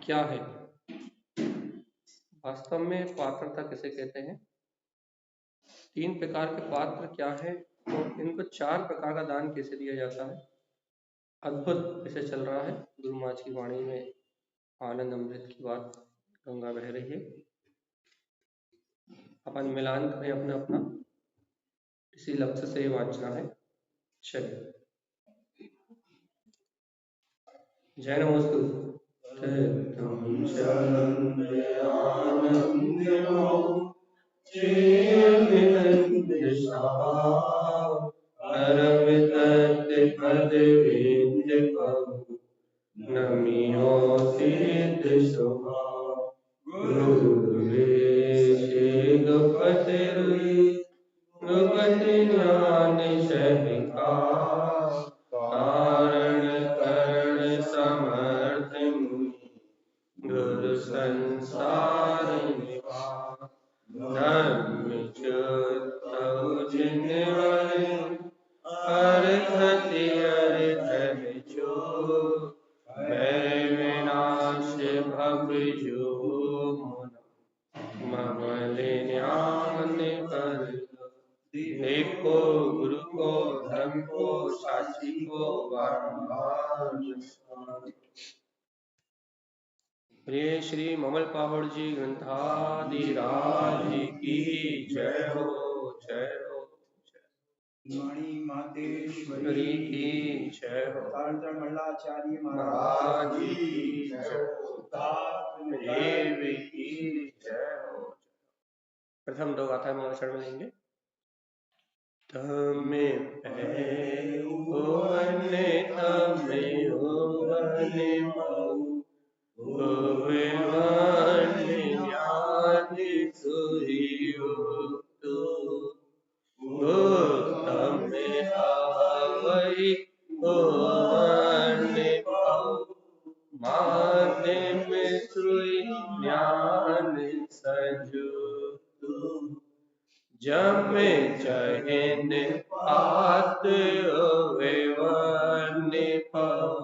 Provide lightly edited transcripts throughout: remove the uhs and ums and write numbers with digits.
क्या है? वास्तव में पात्रता किसे कहते हैं? 3 प्रकार के पात्र क्या है और इनको 4 प्रकार का दान कैसे दिया जाता है? अद्भुत ऐसे चल रहा है। गुरु महाराज की वाणी में आनंद अमृत की बात गंगा बह रही है। अपन मिलान करें अपना अपना, इसी लक्ष्य से वांछना है। चलिए, जय नमोस्तु। तुम शरण में आनंद हो, चिरंतन सहाव, अरविंद पद विंद कहो, नमियो सिद्ध स्वभाव। गुरुवेश गुपति रुई, गुपति ज्ञान शहिका, कारण करण समर्थ मुनि, गुरु संसार निवास। धर्म च्युत जिनवरे, अर्हति अर्थ जो, भय विनाश भव जो ममल ज्ञान पर। देखो गुरु को, धर्म को, साची को बारंबार। प्रिय श्री ममल पावड़ जी ग्रंथादिराज की जय हो, जय हो। मणि मातेश्वरी की जय हो। मंगलाचार्य महाराज की जय हो। देव की जय हो। प्रथम दो गाथा में शरण में लेंगे। तमे होवने तमे होवने मऊ, होवने ज्ञानि सुहियो तू। तमे आवई होवने पाऊ, माध्यम सुई ज्ञान सजो। जमे चहिन पात होवन पाऊ,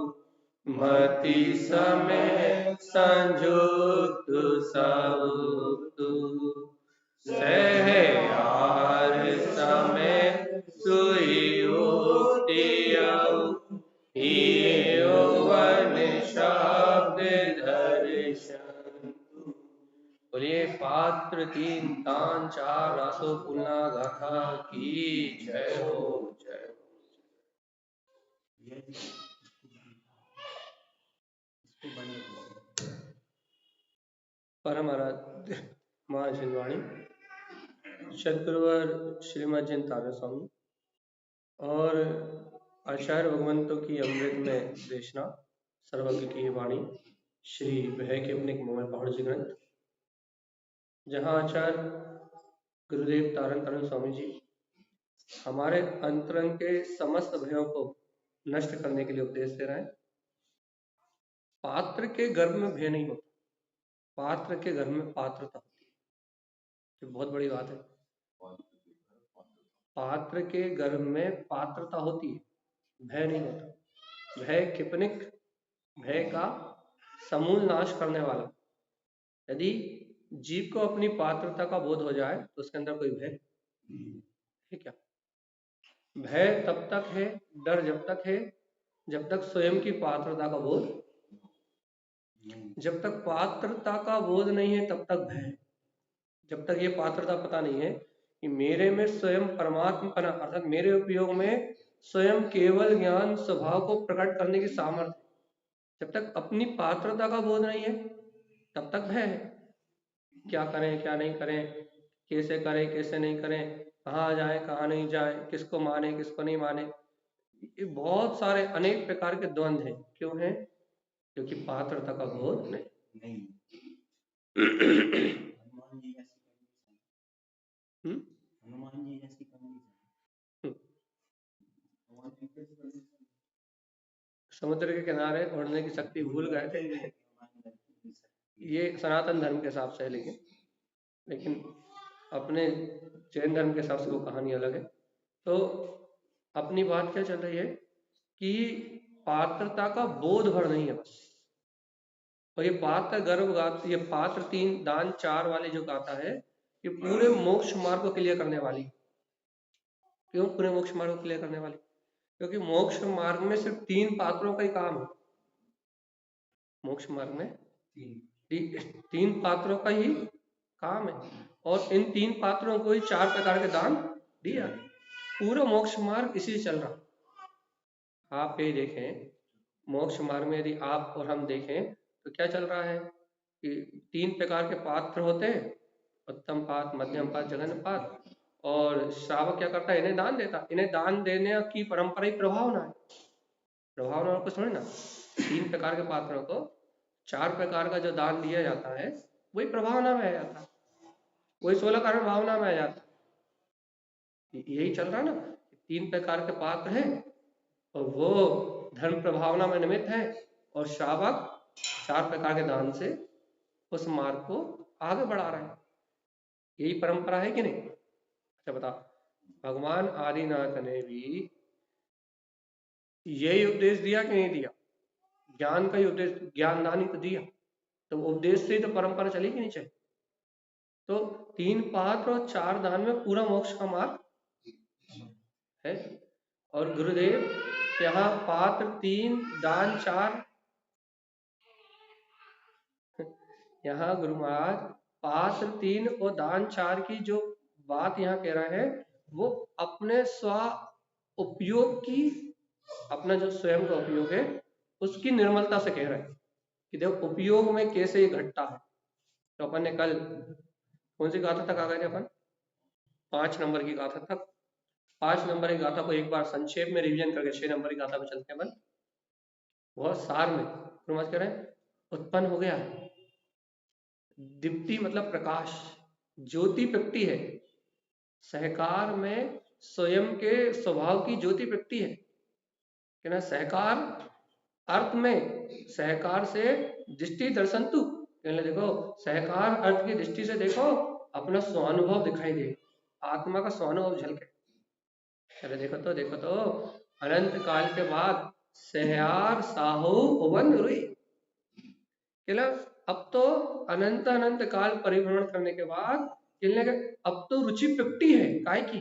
मति समय संजुक्त सबतु। सहयार समय सुई उतियऊ, वन शब्द दर्शन। बोलिए पात्र 3 तान 4 रासो पुलना गाथा की जय हो, जय हो। परम आराध्य मां जिनवाणी सदगुरुवर श्रीमद जयंत तारा स्वामी और आचार्य भगवंतों की अमृत में देशना सर्वज्ञ की वाणी श्री भय के अपने ममल पहाड़ जी ग्रंथ, जहाँ आचार्य गुरुदेव तारण तारण स्वामी जी हमारे अंतरंग के समस्त भयों को नष्ट करने के लिए उपदेश दे रहे हैं। पात्र के गर्भ में भय नहीं होता, पात्र के गर्भ में पात्रता होती है। तो बहुत बड़ी बात है। पात्र के गर्भ में पात्रता होती है, भय नहीं होता। भय किपनिक, भय का समूल नाश करने वाला। यदि जीव को अपनी पात्रता का बोध हो जाए तो उसके अंदर कोई भय है क्या? भय तब तक है, डर जब तक है जब तक स्वयं की पात्रता का बोध, जब तक पात्रता का बोध नहीं है तब तक भय। जब तक ये पात्रता पता नहीं है कि मेरे में स्वयं परमात्मा अर्थात मेरे उपयोग में स्वयं केवल ज्ञान स्वभाव को प्रकट करने की सामर्थ्य, जब तक अपनी पात्रता का बोध नहीं है तब तक भय है। क्या करें क्या नहीं करें, कैसे करें कैसे नहीं करें, कहाँ जाए कहाँ नहीं जाए, किसको माने किसको नहीं माने, ये बहुत सारे अनेक प्रकार के द्वंद्व हैं। क्यों है? क्योंकि पात्रता का बोध नहीं। समुद्र के किनारे उड़ने की शक्ति भूल गए थे। ये सनातन धर्म के हिसाब से है, लेकिन अपने जैन धर्म के हिसाब से वो कहानी अलग है। तो अपनी बात क्या चल रही है कि पात्रता का बोध भर नहीं है बस। और ये पात्र गर्भ गाथा, ये पात्र 3 दान 4 वाली जो गाथा है, ये पूरे मोक्ष मार्ग को क्लियर करने वाली। क्यों पूरे मोक्ष मार्ग को क्लियर करने वाली? क्योंकि मोक्ष मार्ग में सिर्फ 3 पात्रों का ही काम है। मोक्ष मार्ग में 3 पात्रों का ही काम है, और इन 3 पात्रों को ही 4 प्रकार के दान दिया। पूरा मोक्ष मार्ग इसी से चल रहा। आप ये देखें, मोक्ष मार्ग में यदि आप और हम देखें तो क्या चल रहा है कि 3 प्रकार के पात्र होते हैं, उत्तम पात्र, मध्यम पात्र, जघन्य पात्र। और श्रावक क्या करता है? इन्हें दान देता। इन्हें दान देने की परंपरा ही प्रभावना है। प्रभावना और कुछ थोड़ी ना। 3 प्रकार के पात्रों को 4 प्रकार का जो दान दिया जाता है वही प्रभावना में आ जाता है, वही 16 कारण भावना में आ जाता है। यही चल रहा ना, 3 प्रकार के पात्र हैं और वो धर्म प्रभावना में निमित्त है, और श्रावक 4 प्रकार के दान से उस मार्ग को आगे बढ़ा रहे हैं। यही परंपरा है कि नहीं? अच्छा बता, भगवान आदिनाथ ने भी यही उपदेश दिया कि नहीं दिया? ज्ञान का ही उपदेश, ज्ञानदान ही तो दिया। तो उपदेश से ही तो परंपरा चली कि नहीं चली? तो 3 पात्र और 4 दान में पूरा मोक्ष का मार्ग है। और गुरुदेव यहाँ पात्र 3 दान 4, यहाँ गुरु महाराज पात्र 3 और दान 4 की जो बात यहाँ कह रहा है वो अपने स्व उपयोग की, अपना जो स्वयं का उपयोग है उसकी निर्मलता से कह रहे हैं कि देखो उपयोग में कैसे ये घटता है। तो अपन ने कल कौन सी गाथा तक आ गए थे? अपन 5 नंबर की गाथा तक। 5 नंबर की गाथा को एक बार संक्षेप में रिवीजन करके 6 नंबर की गाथा पे चलते हैं अपन। बहुत सार में गुरु महाराज कह रहे हैं उत्पन्न हो गया। दीप्ति मतलब प्रकाश, ज्योति प्रकटी है। सहकार में स्वयं के स्वभाव की ज्योति प्रकटी है कि ना। सहकार अर्थ में सहकार से दृष्टि दर्शन तू, कहने देखो सहकार अर्थ की दृष्टि से देखो, अपना स्वानुभव दिखाई दे, आत्मा का स्वानुभव झलके। अरे देखो तो अनंत काल के बाद सहयार साहू वन रुई, कहला अब तो अनंत अनंत काल परिभ्रमण करने के बाद कहने लगे अब तो रुचि प्रकटी है काय की?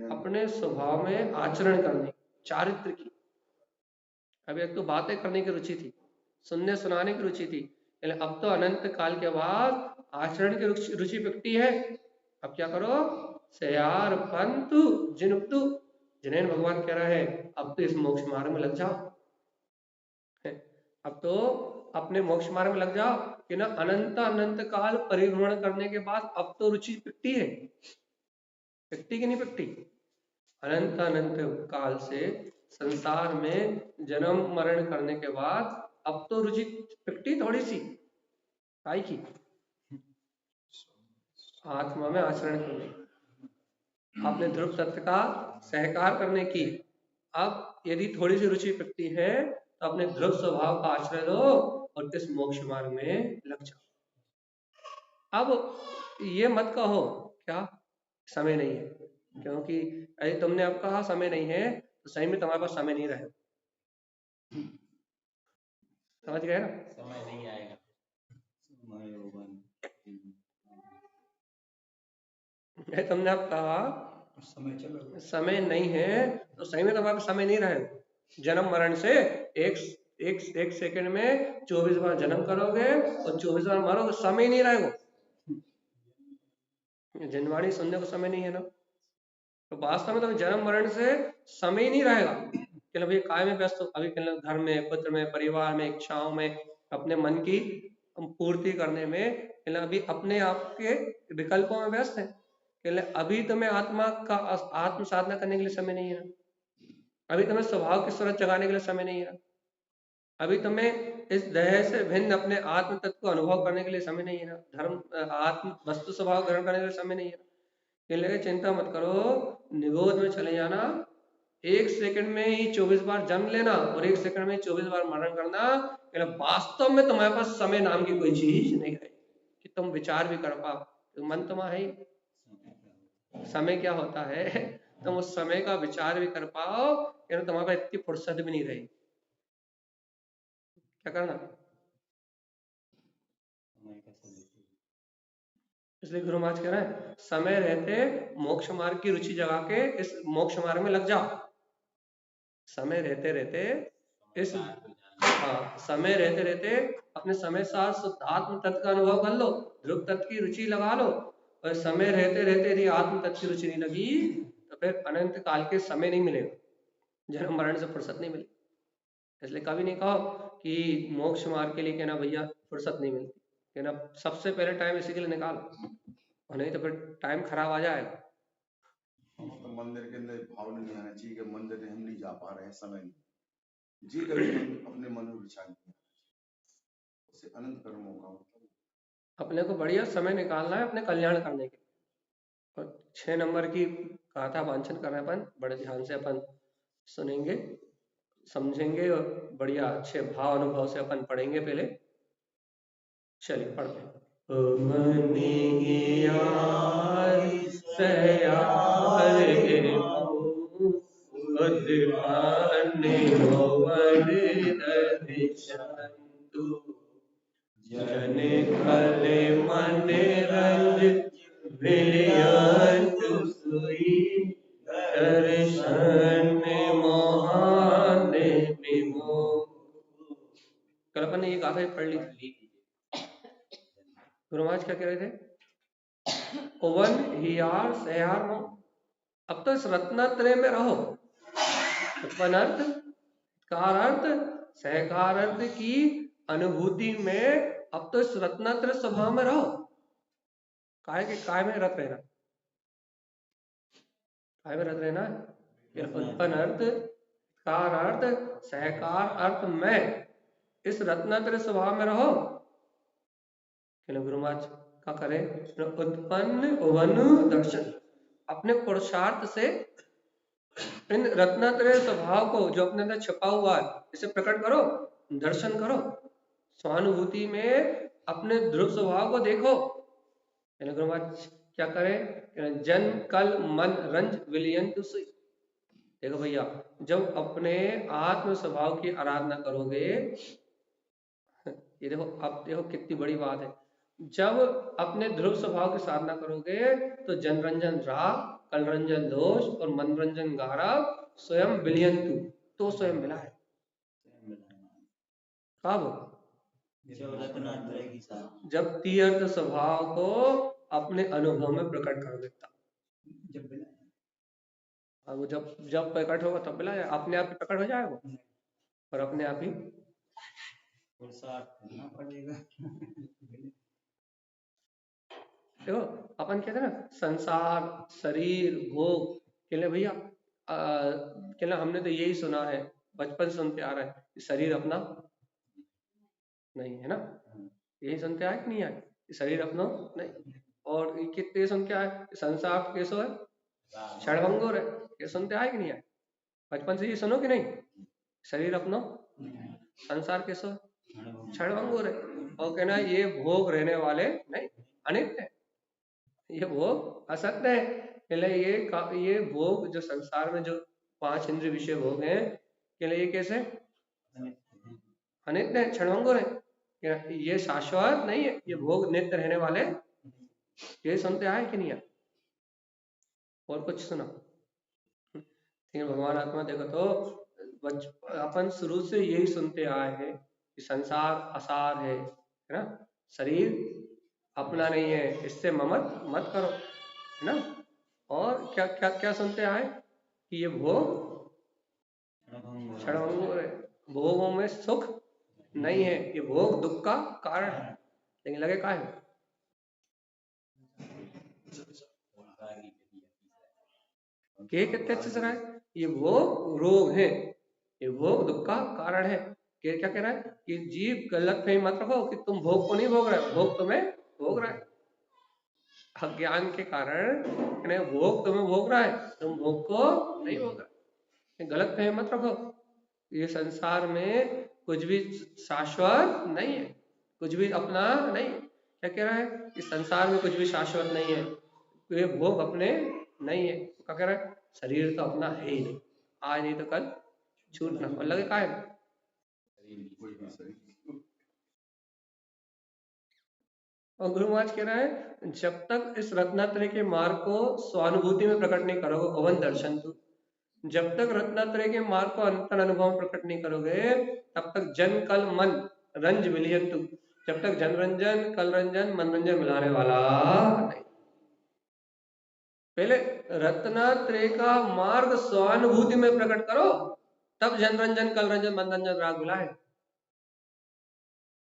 अपने स्वभाव में आचरण करने, चारित्र की। अभी एक तो बातें करने की रुचि थी, सुनने सुनाने की रुचि थी, लेकिन अब तो अनंत काल के बाद आचरण की रुचि प्रकटी है। अब क्या करो? सयार पंतु जिनुक्तु, जिन्हें भगवान कह रहा है अब तो इस मोक्ष मार्ग में लग जाओ। अब तो अपने मोक्ष मार्ग में लग जाओ कि ना। अनंत अनंत काल परिभ्रमण करने के बाद अब तो रुचि प्रकटी है। प्रकटी की नहीं प्रकटी? अनंत अनंत काल से संसार में जन्म मरण करने के बाद अब तो रुचि प्रकटी थोड़ी सी आई की आत्मा में आचरण करने, अपने ध्रुव तत्व का सहकार करने की। अब यदि थोड़ी सी रुचि प्रकटी है तो अपने ध्रुव स्वभाव का आश्रय लो और इस मोक्ष मार्ग में लग जाओ। अब ये मत कहो क्या समय नहीं है, क्योंकि यदि तुमने अब कहा समय नहीं है तो सही में तुम्हारे पास समय नहीं रहेगा। समझ गए ना? समय नहीं आएगा। तुमने अब कहा समय नहीं है तो सही में तुम्हारे पास समय नहीं रहेगा। जन्म मरण से एक सेकंड में 24 बार जन्म करोगे और 24 बार मरोगे, समय नहीं रहेगा। जनवाणी सुनने को समय नहीं है ना, तो वास्तव में तो जन्म मरण से समय ही नहीं रहेगा। कि अभी काय में व्यस्त हो, अभी घर में, पुत्र में, परिवार में, इच्छाओं में, अपने मन की पूर्ति करने में, अभी अपने आप के विकल्पों में व्यस्त है। अभी तुम्हें आत्मा का आत्म साधना करने के लिए समय नहीं है। अभी तुम्हें स्वभाव की सूरत जगाने के लिए समय नहीं है। अभी तुम्हें इस देह से भिन्न अपने आत्म तत्व को अनुभव करने के लिए समय नहीं है ना। धर्म आत्म वस्तु स्वभाव ग्रहण करने के लिए समय नहीं है। लगे चिंता मत करो, निगोद में चले जाना, 1 सेकंड में ही 24 बार जन्म लेना और 1 सेकंड में 24 बार मरण करना। वास्तव में तुम्हारे पास समय नाम की कोई चीज नहीं है कि तुम विचार भी कर पाओ। तो मन तुम्हारा है ही। समय क्या होता है, तुम उस समय का विचार भी कर पाओ, तुम्हारे पास इतनी फुर्सत भी नहीं रही। क्या करना? इसलिए गुरु महाराज कह रहे हैं समय रहते मोक्ष मार्ग की रुचि जगा के इस मोक्ष मार्ग में लग जाओ। समय रहते रहते इस समय रहते रहते अपने समय साथ शुद्धात्म तत्व का अनुभव कर लो, ध्रुव तत्व की रुचि लगा लो। और समय रहते रहते यदि आत्म तत्व की रुचि नहीं लगी तो फिर अनंत काल के समय नहीं मिलेगा, जन्म मरण से फुर्सत नहीं मिलेगी। इसलिए कभी नहीं कहो कि मोक्ष मार्ग के लिए कहना भैया फुर्सत नहीं मिलती, कहना सबसे पहले टाइम इसी के लिए निकालो, और नहीं तो फिर टाइम खराब आ जाएगा। तो मंदिर के अंदर भाव नहीं आना चाहिए कि मंदिर हम नहीं जा पा रहे हैं, समय नहीं जी, कभी अपने मन में विचार नहीं उससे अनंत कर्मों का मतलब अपने को बढ़िया समय निकालना है अपने कल्याण करने के लिए। और 6 नंबर की गाथा वांछन कर रहे अपन, बड़े ध्यान से अपन सुनेंगे समझेंगे और बढ़िया अच्छे भाव अनुभव से अपन पढ़ेंगे। पहले चलिए पढ़ते हैं। जन कले मन रंज विलियंतु सुई दर्शन मोहन विमोह। कल अपन ने ये गाथा पढ़ ली थी। गुरु महाराज क्या कह रहे थे? ओवन हियार सहयार नो। अब तो इस रत्नत्रय में रहो। उत्पन्न अर्थ, कार अर्थ, सहकार अर्थ की अनुभूति में अब तो इस रत्नत्रय स्वभाव में रहो। काय में रत रहना, काय में रत रहना। उत्पन्न अर्थ, कार अर्थ, सहकार अर्थ में इस रत्नत्रय स्वभाव में रहो। गुरु महाराज का करें उत्पन्न वन दर्शन, अपने पुरुषार्थ से इन रत्नत्रय स्वभाव को जो अपने अंदर छिपा हुआ है इसे प्रकट करो, दर्शन करो। स्वानुभूति में अपने ध्रुव स्वभाव को देखो। गुरु महाराज क्या करें? जन कल मन रंज विलियंतु सुई। देखो भैया, जब अपने आत्म स्वभाव की आराधना करोगे, ये देखो अब देखो कितनी बड़ी बात है। जब अपने ध्रुव स्वभाव की साधना करोगे तो जनरंजन राग, कलरंजन दोष और मनरंजन गारव स्वयं विलियंतु, तो स्वयं मिला है। कब? जब तीर्थ स्वभाव को अपने अनुभव में प्रकट करोगे तब। वो जब प्रकट होगा तब मिला है, अपने आप प्रकट हो जाएगा और अपने आप ही देखो अपन कहते हैं ना संसार शरीर भोग के लिए भैया कहना हमने तो यही सुना है, बचपन से सुनते आ रहा है कि शरीर अपना नहीं है ना, यही सुनते आए कि नहीं आए? शरीर अपना नहीं। और कितने सुनते आए संसार कैसो है, क्षणभंगुर है, ये सुनते आए कि नहीं आए? बचपन से ये सुनो कि नहीं? शरीर अपना, संसार कैसो है, क्षणभंगुर है। और कहना ये भोग रहने वाले नहीं, अनित्य है, ये भोग असत्य है। पहले ये भोग जो संसार में जो 5 इंद्रिय विषय भोग हैं, के लिए ये कैसे अनित्य है, क्षणभंगुर है, ये शाश्वत नहीं है, ये भोग नित्य रहने वाले। ये सुनते आए कि नहीं आए? और कुछ सुना? भगवान आत्मा देखो तो अपन शुरू से यही सुनते आए हैं कि संसार असार है ना, शरीर अपना नहीं है, इससे ममत मत करो, है ना। और क्या क्या क्या सुनते आए कि ये भोग क्षणभंगुर है, भोगों में सुख नहीं है, ये भोग दुख का कारण है। लेकिन लगे का है कितने अच्छे से रहा है, ये भोग रोग है, ये भोग दुख का कारण है। क्या कह रहा है कि जीव गलत फहमी मत रखो कि तुम भोग को नहीं भोग रहे, भोग तुम्हें भोग रहा है। अज्ञान के कारण भोग तुम्हें भोग रहा है, तुम भोग को नहीं भोग रहे। गलत फहमी मत रखो, ये संसार में कुछ भी शाश्वत नहीं है, कुछ भी अपना नहीं। क्या कह रहा है कि संसार में कुछ भी शाश्वत नहीं है, तो ये भोग अपने नहीं है। क्या कह रहा है? शरीर तो अपना है ही नहीं, आज नहीं तो कल छूटना। और लगे का है और गुरु महाराज कह रहा है जब तक इस रत्नात्रय के मार्ग को स्वानुभूति में प्रकट नहीं करोगे अवन दर्शन तू, जब तक रत्नात्रय के मार्ग को अंतर अनुभव में प्रकट नहीं करोगे तब तक जन कल मन रंज विलियन तू, जब तक जन रंजन कल रंजन मनरंजन मिलाने वाला नहीं। पहले रत्नात्रय का मार्ग स्वानुभूति में प्रकट करो, तब जन रंजन कल रंजन मनरंजन राग मिलाए।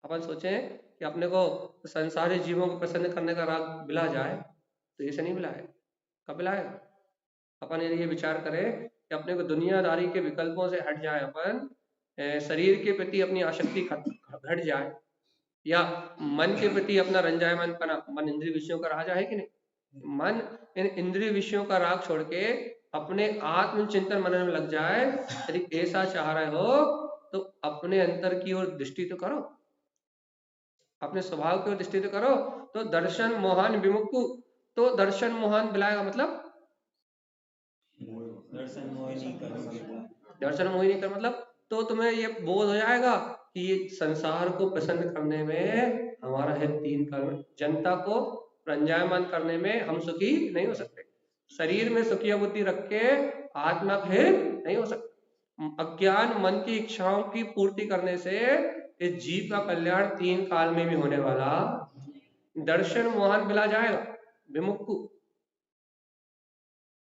अपन सोचे कि अपने को संसारी जीवों को प्रसन्न करने का राग मिला जाए, तो ऐसे नहीं मिलाएगा। कब मिलाएगा? अपन ये विचार करें कि अपने को दुनियादारी के विकल्पों से हट जाए, अपन शरीर के प्रति अपनी आसक्ति घट जाए, या मन के प्रति अपना रंजायमान पना, मन इंद्रिय विषयों का राजा है कि नहीं, मन इन इंद्रिय विषयों का राग छोड़ के अपने आत्म चिंतन मनन में लग जाए। यदि ऐसा चाह रहे हो तो अपने अंतर की ओर दृष्टि तो करो, अपने स्वभाव की ओर दृष्टि तो करो। तो दर्शन मोहन विमुक्तु, तो दर्शन मोहन बिलाएगा मतलब दर्शन मोहिनी कर दर्शन मोहिनी कर मतलब तो तुम्हें ये बोध हो जाएगा कि ये संसार को प्रसन्न करने में हमारा है तीन कर्म, जनता को रंजायमान करने में हम सुखी नहीं हो सकते, शरीर में सुखी बुद्धि रख के आत्मा फिर नहीं हो सकता, अज्ञान मन की इच्छाओं की पूर्ति करने से इस जीव का कल्याण तीन काल में भी होने वाला। दर्शन मोहन मिला जाएगा विमुक्तु,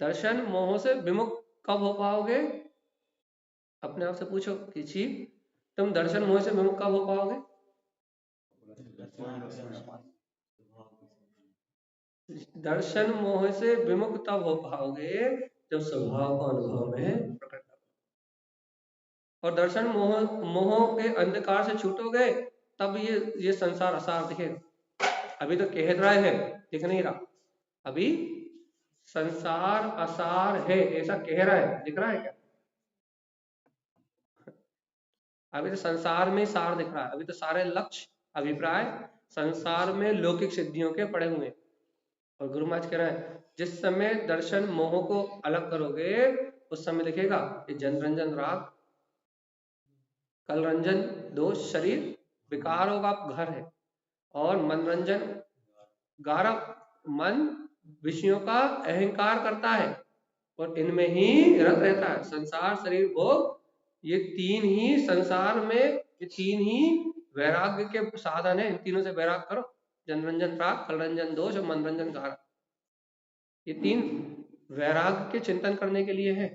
दर्शन मोह से विमुक्त कब हो पाओगे? अपने आप से पूछो कि जी तुम दर्शन मोह से विमुक्त कब हो पाओगे? दर्शन मोह से विमुक्त तब हो पाओगे जब स्वभाव को अनुभव में प्रकट करो। और दर्शन मोह के अंधकार से छूटोगे तब ये संसार असार दिखेगा। अभी तो कह रहा है, दिख नहीं रहा। अभी संसार असार है ऐसा कह रहा है, दिख रहा है क्या? अभी तो संसार में सार दिख रहा है, अभी तो सारे लक्ष्य अभिप्राय संसार में लौकिक सिद्धियों के पड़े हुए हैं। और गुरु महाराज कह रहे हैं जिस समय दर्शन मोह को अलग करोगे उस समय दिखेगा कि जनरंजन राग, कल रंजन दोष शरीर विकारों का घर है, और मनरंजन गारव मन विषयों का अहंकार करता है और इनमें ही रत रहता है। संसार शरीर भोग ये तीन ही संसार में, ये तीन ही वैराग्य के साधन है। इन तीनों से वैराग करो, जनरंजन राग, कलरंजन दोष और मनरंजन गारव, ये तीन वैराग्य के चिंतन करने के लिए है।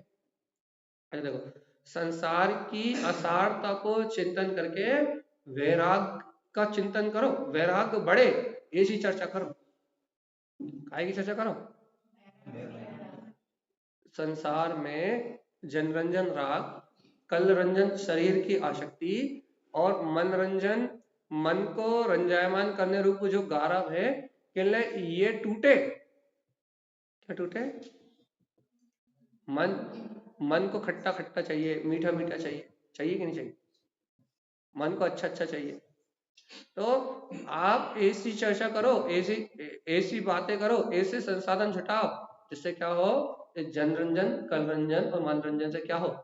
अच्छा देखो, संसार की असारता को चिंतन करके वैराग का चिंतन करो, वैराग्य बढ़े ऐसी चर्चा करो। काय की चर्चा करो? संसार में जनरंजन राग, कल रंजन शरीर की आसक्ति और मनरंजन मन को रंजायमान करने रूप जो गारव है, ये टूटे। क्या टूटे? मन को खट्टा खट्टा चाहिए, मीठा मीठा चाहिए, चाहिए कि नहीं चाहिए? मन को अच्छा अच्छा चाहिए। तो आप ऐसी चर्चा करो, ऐसी बातें करो, ऐसे संसाधन जुटाओ जिससे क्या हो, जनरंजन कल रंजन और मनरंजन से क्या हो,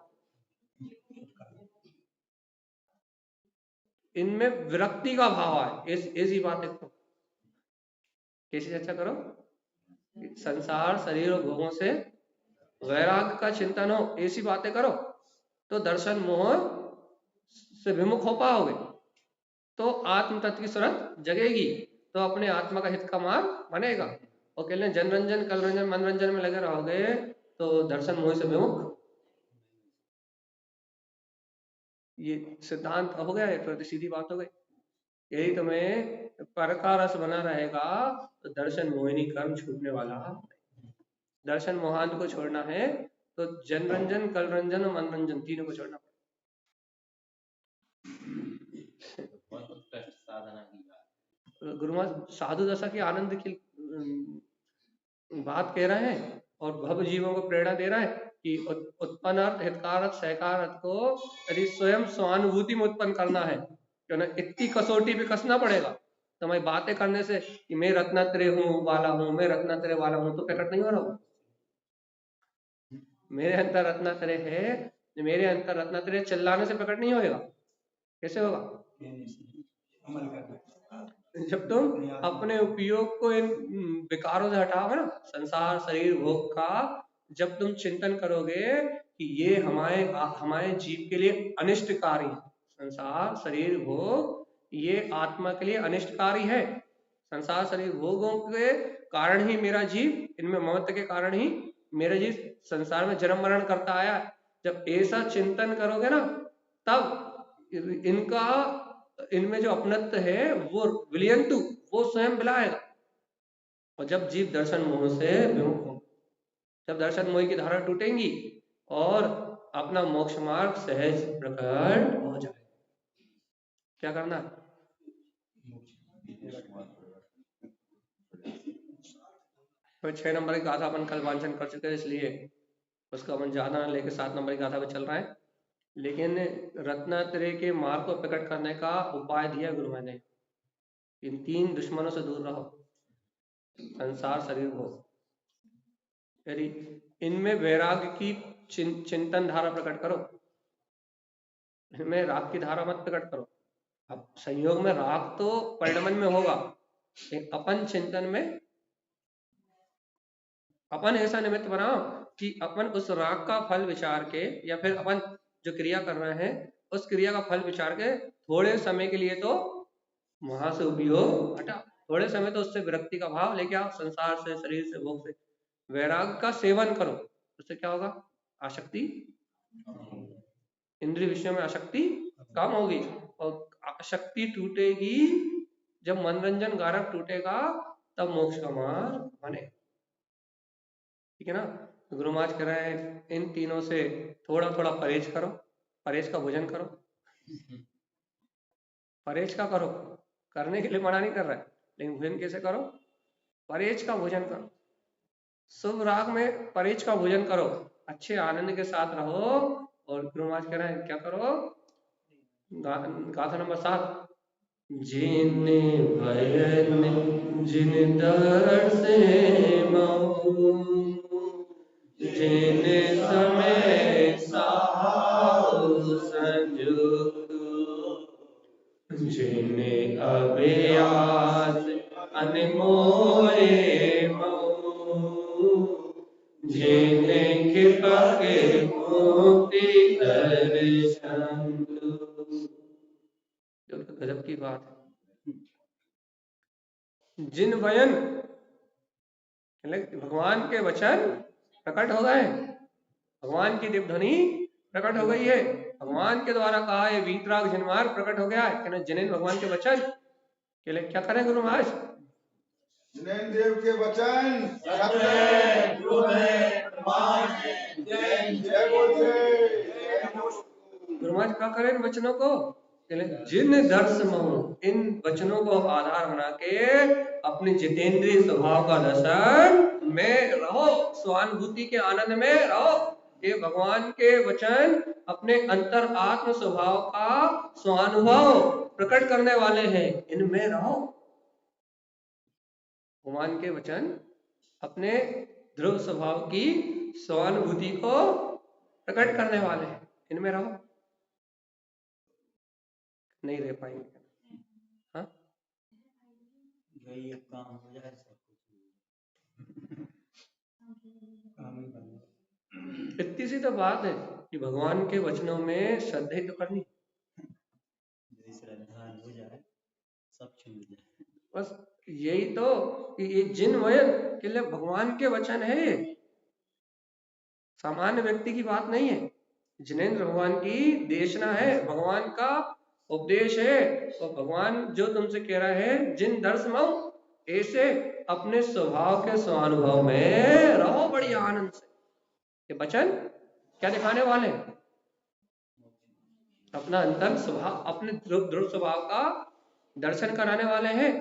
इनमें विरक्ति का भाव आए। ऐसी बातें करो। कैसी चर्चा करो? संसार शरीर और भोगों से वैराग्य का चिंतन हो, ऐसी बातें करो तो दर्शन मोह से विमुख हो पाओगे, तो आत्म तत्व की सूरत जगेगी, तो अपने आत्मा का हित का मार्ग बनेगा। और कहते हैं जनरंजन कल रंजन मनरंजन में लगे रहोगे तो दर्शन मोह से विमुख, ये सिद्धांत हो गया, फिर सीधी बात हो गई। यही तुम्हें पर का रस बना रहेगा तो दर्शन मोहिनी कर्म छूटने वाला। दर्शन मोहांत को छोड़ना है तो जनरंजन कल रंजन और मनरंजन तीनों को छोड़ना पड़ेगा। गुरु महाराज साधु दशा की आनंद की बात कह रहे हैं और भव जीवों को प्रेरणा दे रहा है कि उत्पन्न अर्थ, हितकार अर्थ, सहकार अर्थ को यदि स्वयं स्वानुभूति में उत्पन्न करना है तो ना इतनी कसौटी पे कसना पड़ेगा। तो मैं बातें करने से कि मैं रत्नात्रय हूँ वाला हूँ, मैं रत्नात्रय वाला हूँ, तो प्रकट नहीं हो रहा हूँ। मेरे अंतर रत्नात्रय है, मेरे अंतर रत्नात्रय चिल्लाने से प्रकट नहीं होएगा। कैसे होगा? जब तुम अपने उपयोग को इन विकारों से हटाओगे ना, संसार शरीर भोग का जब तुम चिंतन करोगे कि ये हमारे जीव के लिए अनिष्टकारी है, संसार शरीर भोग ये आत्मा के लिए अनिष्टकारी है। संसार शरीर भोगों के कारण ही मेरा जीव, इनमें ममत्व के कारण ही मेरा जीव संसार में जन्म मरण करता आया। जब ऐसा चिंतन करोगे ना, तब इनमें जो अपनत्व है वो विलियंतु वो स्वयं मिलाएगा। और जब जीव दर्शन मोह से विमुख हो, जब दर्शन मोह की धारा टूटेंगी और अपना मोक्ष मार्ग सहज प्रकट हो जाए, क्या करना है? तो 6 नंबर की गाथा अपन कल वांचन कर चुके हैं, इसलिए उसका अपन ज्यादा लेके 7 नंबर की गाथा पे चल रहा है। लेकिन रत्नात्रय के मार्ग को प्रकट करने का उपाय दिया गुरु ने। इन 3 दुश्मनों से दूर रहो, संसार शरीर भोग, यदि इनमें वैराग्य की चिंतन धारा प्रकट करो, इनमें राग की धारा मत प्रकट करो। अब संयोग में राग तो परिणमन में होगा, लेकिन अपन चिंतन में अपन ऐसा निमित्त बनाओ कि अपन उस राग का फल विचार के, या फिर अपन जो क्रिया कर रहे हैं उस क्रिया का फल विचार के थोड़े समय के लिए तो वहां से उपयोग हटा, थोड़े समय तो उससे विरक्ति का भाव लेके आओ, संसार से शरीर से भोग से वैराग का सेवन करो। उससे क्या होगा? आसक्ति, इंद्रिय विषयों में आसक्ति कम होगी, और आसक्ति टूटेगी जब मनोरंजन कारक टूटेगा, तब मोक्ष का मार्ग बनेगा। ठीक है ना? गुरु महाराज कह रहे हैं इन तीनों से थोड़ा थोड़ा परहेज करो, परहेज का भोजन करो। परहेज का करो, करने के लिए मना नहीं कर रहा है, लेकिन भोजन कैसे करो? परहेज का भोजन करो, शुभ राग में परहेज का भोजन करो, अच्छे आनंद के साथ रहो। और गुरु महाराज कह रहे हैं क्या करो? गाथा नंबर 7, जिन भयन जिन दर्श मऊ, जिन समय साहु संयुक्त, जिन अभ्यास अनमोले मऊ, जिन कृपा के मुक्ति दर्शन। गजब की बात है। जिन वयन भगवान के वचन प्रकट हो गए, भगवान की दिव्य ध्वनि प्रकट हो गई है, भगवान के द्वारा कहा है वीतराग जिनमार्ग प्रकट हो गया है। जिनेन भगवान के वचन के लिए क्या करें गुरु महाराज? जिनेन देव के वचन सत्य जय बोलिए। गुरु महाराज क्या करें इन वचनों को? जिन दर्श मऊ, इन वचनों को आधार बना के अपने जितेंद्रीय स्वभाव का दर्शन में रहो, स्वानुभूति के आनंद में रहो। ये भगवान के वचन अपने अंतर आत्म स्वभाव का स्वानुभव प्रकट करने वाले हैं, इनमें रहो। भगवान के वचन अपने ध्रुव स्वभाव की स्वानुभूति को प्रकट करने वाले हैं, इनमें रहो। नहीं रह पाएंगे। हाँ, यही काम हो जाए, सब कुछ इतनी सी तो बात है कि भगवान के वचनों में श्रद्धा ही तो करनी, श्रद्धा हो जाए सब छूट जाए। बस यही तो कि ये जिन वयन के लिए भगवान के वचन है, ये सामान्य व्यक्ति की बात नहीं है। जिनेंद्र भगवान की देशना है, भगवान का उपदेश है। और भगवान जो तुमसे कह रहा है जिन दर्श मऊ, ऐसे अपने स्वभाव के स्वानुभव में रहो बड़ी आनंद से। ये वचन क्या दिखाने वाले? अपना अंतर स्वभाव, अपने ध्रुव स्वभाव का दर्शन कराने वाले हैं।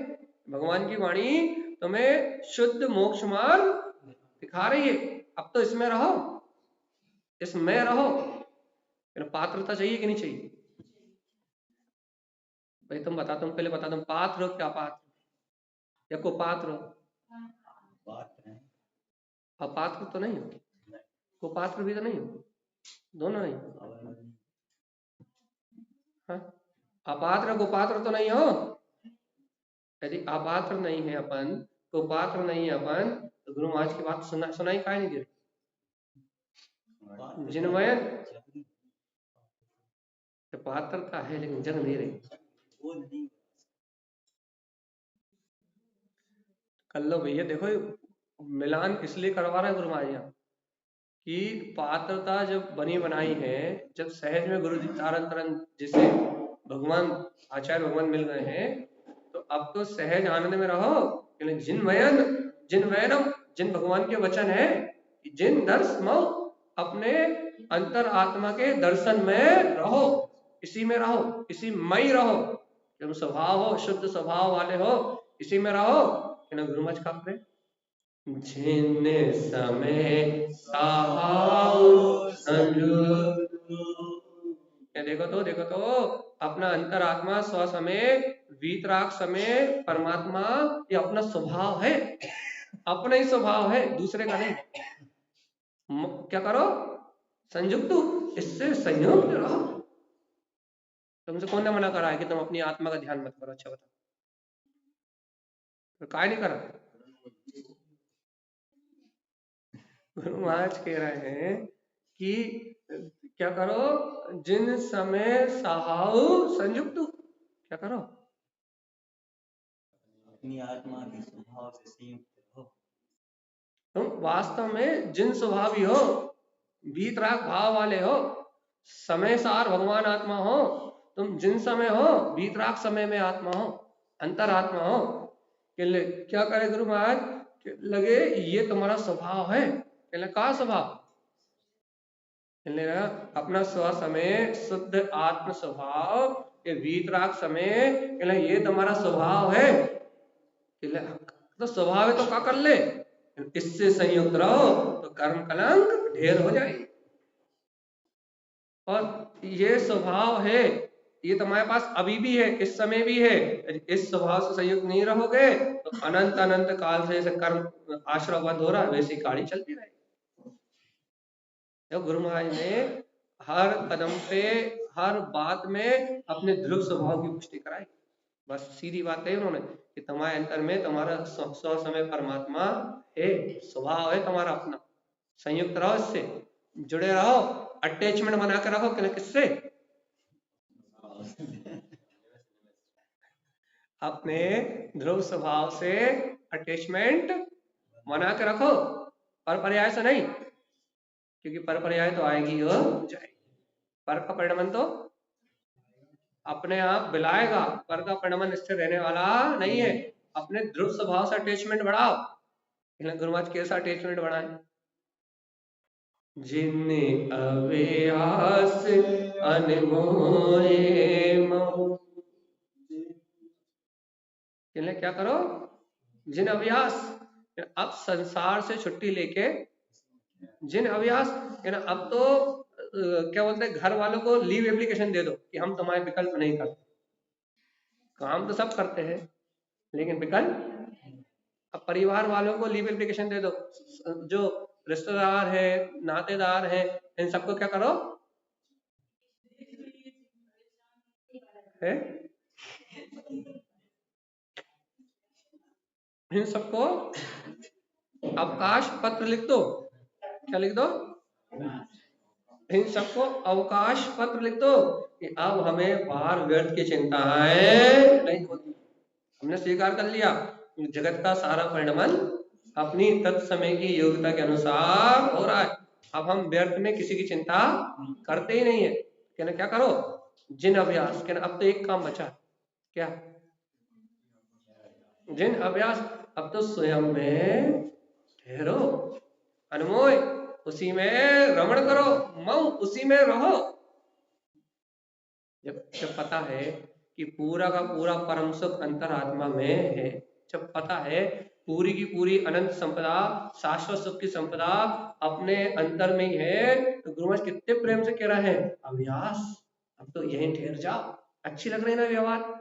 भगवान की वाणी तुम्हें शुद्ध मोक्ष मार्ग दिखा रही है। अब तो इसमें रहो, इसमें रहो। पात्रता चाहिए कि नहीं चाहिए? भाई तुम पहले बता, तुम पात्र हो क्या? पात्र या कुपात्र हो? अपात्र तो नहीं हो, कुपात्र भी तो नहीं हो, दोनों नहीं। हाँ, अपात्र कुपात्र तो नहीं हो। यदि अपात्र नहीं है अपन, तो पात्र नहीं है अपन, तो गुरु महाराज की बात सुनाई काहे नहीं दे रही? जिनवयन तो पात्रता है लेकिन जग नहीं रही। वो नहीं कर लो भैया, देखो मिलान इसलिए करवा रहे हैं गुरु महाराज यहाँ कि पात्रता जब बनी बनाई है, जब सहज में गुरु जी तारन तरन जिसे भगवान आचार्य भगवान मिल गए हैं, तो अब तो सहज आनंद में रहो। जिन भगवान के वचन है, जिन दर्श मऊ, अपने अंतर आत्मा के दर्शन में रहो, इसी में रहो, इसी में ही रहो। तुम स्वभाव हो, शुद्ध स्वभाव वाले हो, इसी में रहो। गुरु महाराज का प्रेम, जिन समय सहाउ देखो तो अपना अंतरात्मा स्व समय, वीतराग समय परमात्मा, ये अपना स्वभाव है, अपना ही स्वभाव है, दूसरे का नहीं। क्या करो? संयुक्त, इससे संयुक्त रहो। तुमसे कौन ने मना करा है कि तुम अपनी आत्मा का ध्यान मत करो? अच्छा बताओ, तो काय नहीं करा? गुरु महाराज कह रहे हैं कि क्या करो? जिन समय सहाउ संयुक्त, क्या करो? अपनी आत्मा के स्वभाव से संयुक्त रहो। तुम वास्तव में जिन स्वभावी हो, वीतराग भाव वाले हो, समय सार भगवान आत्मा हो, तुम जिन समय हो, वीतराग समय में आत्मा हो, अंतरात्मा हो। क्या करे गुरु महाराज? लगे ये तुम्हारा स्वभाव है। का स्वभाव? अपना स्व समय, शुद्ध आत्म स्वभाव, ये वीतराग समय, ये तुम्हारा स्वभाव है। तो स्वभाव है तो क्या कर ले? इससे संयुक्त रहो तो कर्म कलंक ढेर हो जाए। और ये स्वभाव है, ये तुम्हारे पास अभी भी है, इस समय भी है। इस स्वभाव से संयुक्त नहीं रहोगे तो अनंत अनंत काल से जैसे कर्म आश्रम बंद हो रहा है, वैसी गाड़ी चलती रहेगी। गुरु महाराज ने हर कदम पे, हर बात में अपने ध्रुव स्वभाव की पुष्टि कराई। बस सीधी बात है उन्होंने कि तुम्हारे अंतर में तुम्हारा स्व समय परमात्मा है, स्वभाव है तुम्हारा अपना। संयुक्त रहो, इससे जुड़े रहो, अटैचमेंट बना के रखो। किससे? अपने ध्रुव स्वभाव से अटैचमेंट बना के रखो, पर पर्याय से नहीं, क्योंकि पर पर्याय तो आएगी हो जाएगी। पर का परिणाम तो अपने आप बिलाएगा, पर का परिणाम स्थिर रहने वाला नहीं है। अपने ध्रुव स्वभाव से अटैचमेंट बढ़ाओ। गुरु महाराज कैसा अटैचमेंट बढ़ाए? जिन्ने अव्यास अनमोए मऊ, क्या करो? जिन अभ्यास, अब संसार से छुट्टी लेके, जिन अभ्यास, अब तो क्या बोलते हैं, घर वालों को लीव एप्लीकेशन दे दो कि हम तुम्हारे विकल्प नहीं करते। काम तो सब करते हैं लेकिन विकल्प, अब परिवार वालों को लीव एप्लीकेशन दे दो। जो रिश्तेदार है, नातेदार है, इन सबको क्या करो? है इन सबको अवकाश पत्र लिख दो। क्या लिख दो? इन सबको अवकाश पत्र लिख दो कि अब हमें बाहर व्यर्थ की चिंताएं नहीं होती। हमने स्वीकार कर लिया जगत का सारा परिणमन अपनी तत्समय की योग्यता के अनुसार हो रहा है। अब हम व्यर्थ में किसी की चिंता करते ही नहीं है। कहना क्या करो? जिन अभ्यास, कहना अब तो एक काम बचा। क्या? जिन अभ्यास, अब तो स्वयं में ठहरो, अनमोय, उसी में रमण करो, मऊ, उसी में रहो। जब पता है कि पूरा का पूरा परम सुख अंतरात्मा में है, जब पता है पूरी की पूरी अनंत संपदा, शाश्वत सुख की संपदा अपने अंतर में ही है, तो गुरु महाराज कितने प्रेम से कह रहे हैं, अभ्यास, अब तो यहीं ठहर जाओ। अच्छी लग रही ना व्यवहार?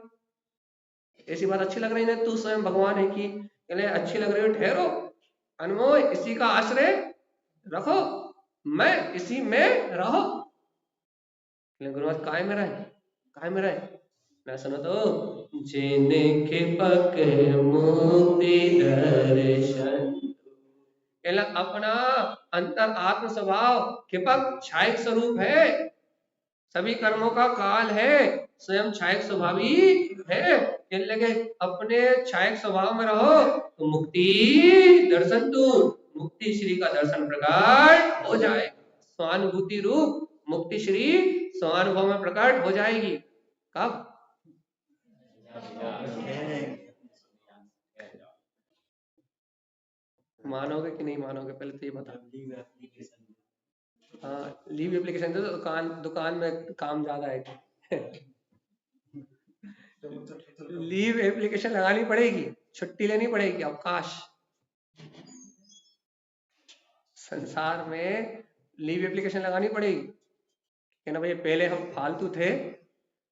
ऐसी बात अच्छी लग रही ना? तू स्वयं भगवान है कि अच्छी लग रही हो, ठहरो, अनमोय, इसी का आश्रय रखो, मैं इसी में रहो। गुरु महाराज काय में रहे, काय में रहे? मैं सुनो तो जिनके पक मुक्ति दर्शन, अपना अंतर आत्म स्वभाव कृपक छायक स्वरूप है, सभी कर्मों का काल है, स्वयं छायक स्वभावी है। लगे अपने छायक स्वभाव में रहो तो मुक्ति दर्शन तू, मुक्ति श्री का दर्शन प्रकट हो जाए। स्वानुभूति रूप मुक्ति श्री स्वानुभव में प्रकट हो जाएगी। कब? मानोगे कि नहीं मानोगे पहले तो ये बता। हाँ, लीव एप्लीकेशन तो दुकान में काम ज्यादा है। लीव एप्लीकेशन लगानी पड़ेगी, छुट्टी लेनी पड़ेगी, अवकाश। संसार में लीव एप्लीकेशन लगानी पड़ेगी कि ना भाई पहले हम फालतू थे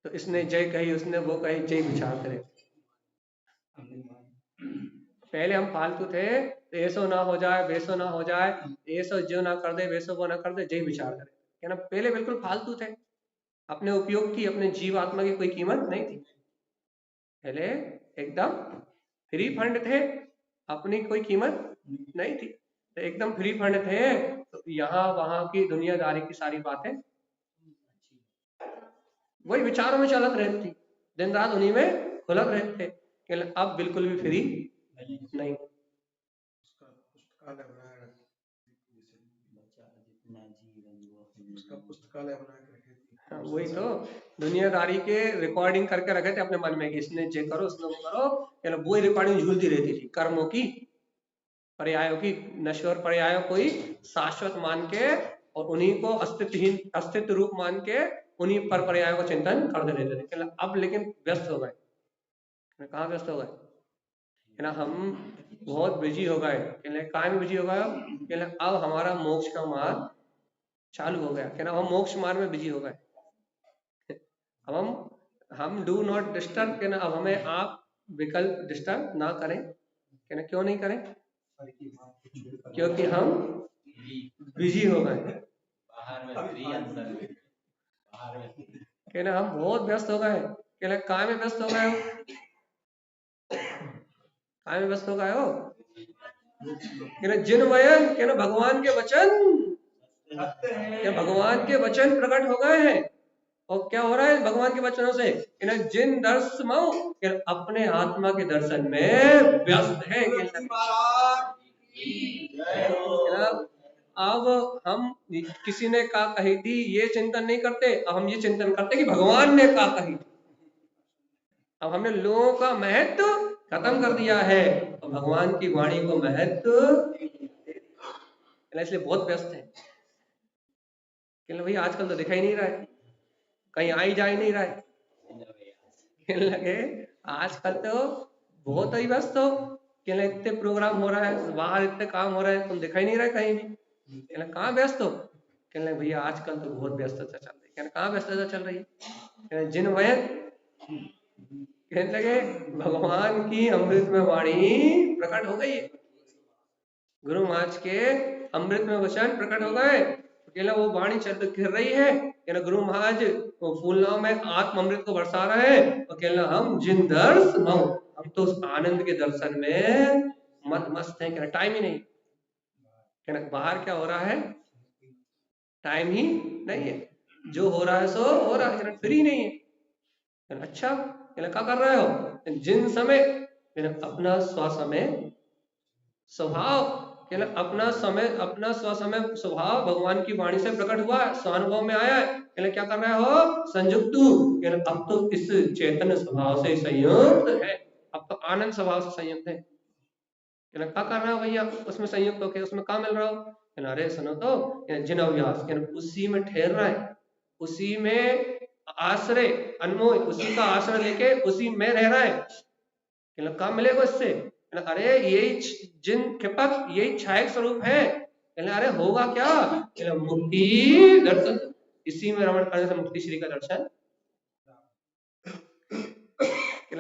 तो इसने जय कही, उसने वो कही, जय विचार करे। पहले हम फालतू थे तो ऐसो ना हो जाए, वैसो ना हो जाए, ऐसो जो ना कर दे, वैसो वो ना कर दे, जय विचार करे। क्या ना पहले बिल्कुल फालतू थे, अपने उपयोग की, अपने जीव आत्मा की कोई कीमत नहीं थी। पहले एकदम फ्री फंड थे, अपनी कोई कीमत नहीं थी, तो एकदम फ्री फंड थे। तो यहाँ वहां की दुनियादारी की सारी बातें वही विचारों में चलत रहती, दिन रात उन्हीं में खुलत रहते। अब बिल्कुल भी फ्री नहीं। पुस्तकालय बना के रखे थे। हाँ, वही तो दुनियादारी के रिकॉर्डिंग करके रखे थे अपने मन में कि इसने जे करो, उसने वो करो। वही रिकॉर्डिंग झूलती रहती थी, कर्मों की, पर्यायों की, नश्वर पर्यायों को ही शाश्वत मान के और उन्हीं को अस्तित्व रूप मान के उन्हीं पर पर्यायों का चिंतन करते रहते थे। अब लेकिन व्यस्त हो गए। कहाँ व्यस्त हो गए? ना हम बहुत बिजी हो गए। काय में बिजी हो गए? अब हमारा मोक्ष का मार्ग चालू हो गया। क्या हम मोक्ष मार्ग में बिजी हो गए। अब हम डू नॉट डिस्टर्ब के ना, अब हमें आप विकल्प डिस्टर्ब ना करें। क्या क्यों नहीं करें? क्योंकि हम बिजी हो गए। क्या ना हम बहुत व्यस्त हो गए। क्या काय में व्यस्त हो गए हो? काय में व्यस्त हो गए हो? क्या जिन वयन क्या ना भगवान के वचन, क्या भगवान के वचन प्रकट हो गए हैं। और क्या हो रहा है भगवान के वचनों से? जिन दर्शमऊ अपने आत्मा के दर्शन में व्यस्त है। अब हम किसी ने का कही थी ये चिंतन नहीं करते, अब हम ये चिंतन करते कि भगवान ने का कही थी। अब हमने लोगों का महत्व खत्म कर दिया है और भगवान की वाणी को महत्व, इसलिए बहुत व्यस्त है। भाई आजकल तो दिखाई नहीं रहा है, कहीं आ ही जा ही नहीं रहा है। लगे आजकल तो बहुत ही व्यस्त हो। इतने प्रोग्राम हो रहा है, बाहर इतने काम हो रहे हैं, तुम दिखाई नहीं रहा है कहीं भी। कहाँ व्यस्त हो? कहने भैया आजकल तो बहुत व्यस्तता चल रही है। कहाँ व्यस्तता चल रही है? जिन वयन कहने लगे भगवान की अमृत में वाणी प्रकट हो गई है, गुरु महाराज के अमृत में वचन प्रकट हो गए। अकेला वो वाणी चल फिर रही है। गुरु महाराज फूलनाव में आत्म अमृत को बरसा रहे हैं। अकेला हम जिन दर्श मऊ, हम तो उस आनंद के दर्शन में मस्त है। टाइम ही नहीं। बाहर क्या हो रहा है? टाइम ही नहीं है। जो हो रहा है सो हो रहा है, फ्री नहीं है। अच्छा क्या कर रहे हो? जिन समय अपना स्वसमय स्वभाव, अपना स्वसमय स्वभाव भगवान की वाणी से प्रकट हुआ है, स्वानुभव में आया है। क्या कर रहे हो? संयुक्त। अब तो इस चेतन स्वभाव से संयुक्त है, अब तो आनंद स्वभाव से संयुक्त है। क्या कर रहे हो भैया? उसमें संयुक्त होके उसमें क्या मिल रहा हो? अरे सुनो तो जिन अभ्यास उसी में ठहर रहा है, उसी में आश्रय अनमोल, उसी का आश्रय लेके उसी में रह रहा है। क्या मिलेगा इससे? अरे यही जिन कृपक, यही छायक स्वरूप है। अरे होगा क्या? मुक्ति दर्शन, इसी में रमण करने से मुक्ति श्री का दर्शन।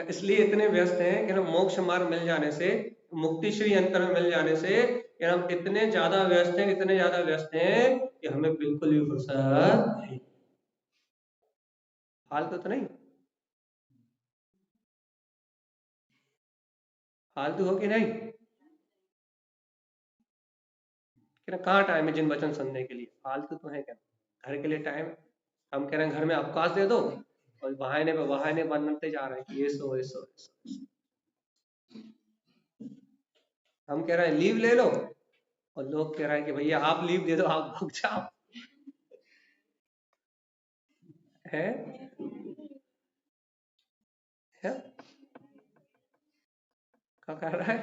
इसलिए इतने व्यस्त हैं कि मोक्ष मार्ग मिल जाने से, मुक्ति श्री अंतर में मिल जाने से हम इतने ज्यादा व्यस्त हैं कि हमें बिल्कुल भी फुर्सत नहीं। फालतू तो नहीं। फालतू हो कि नहीं? कि ना कहाँ टाइम है जिन वचन सुनने के लिए? फालतू तो है क्या? घर के लिए टाइम है। हम कह रहे हैं घर में अवकाश दे दो, और बहाने पे बहाने बनते जा रहे हैं कि ये सो ये सो ये सो। हम कह रहे हैं लीव ले लो, और लोग कह रहे हैं कि भैया आप लीव दे दो, आप भाग जाओ। है? है? क्या कर रहा है?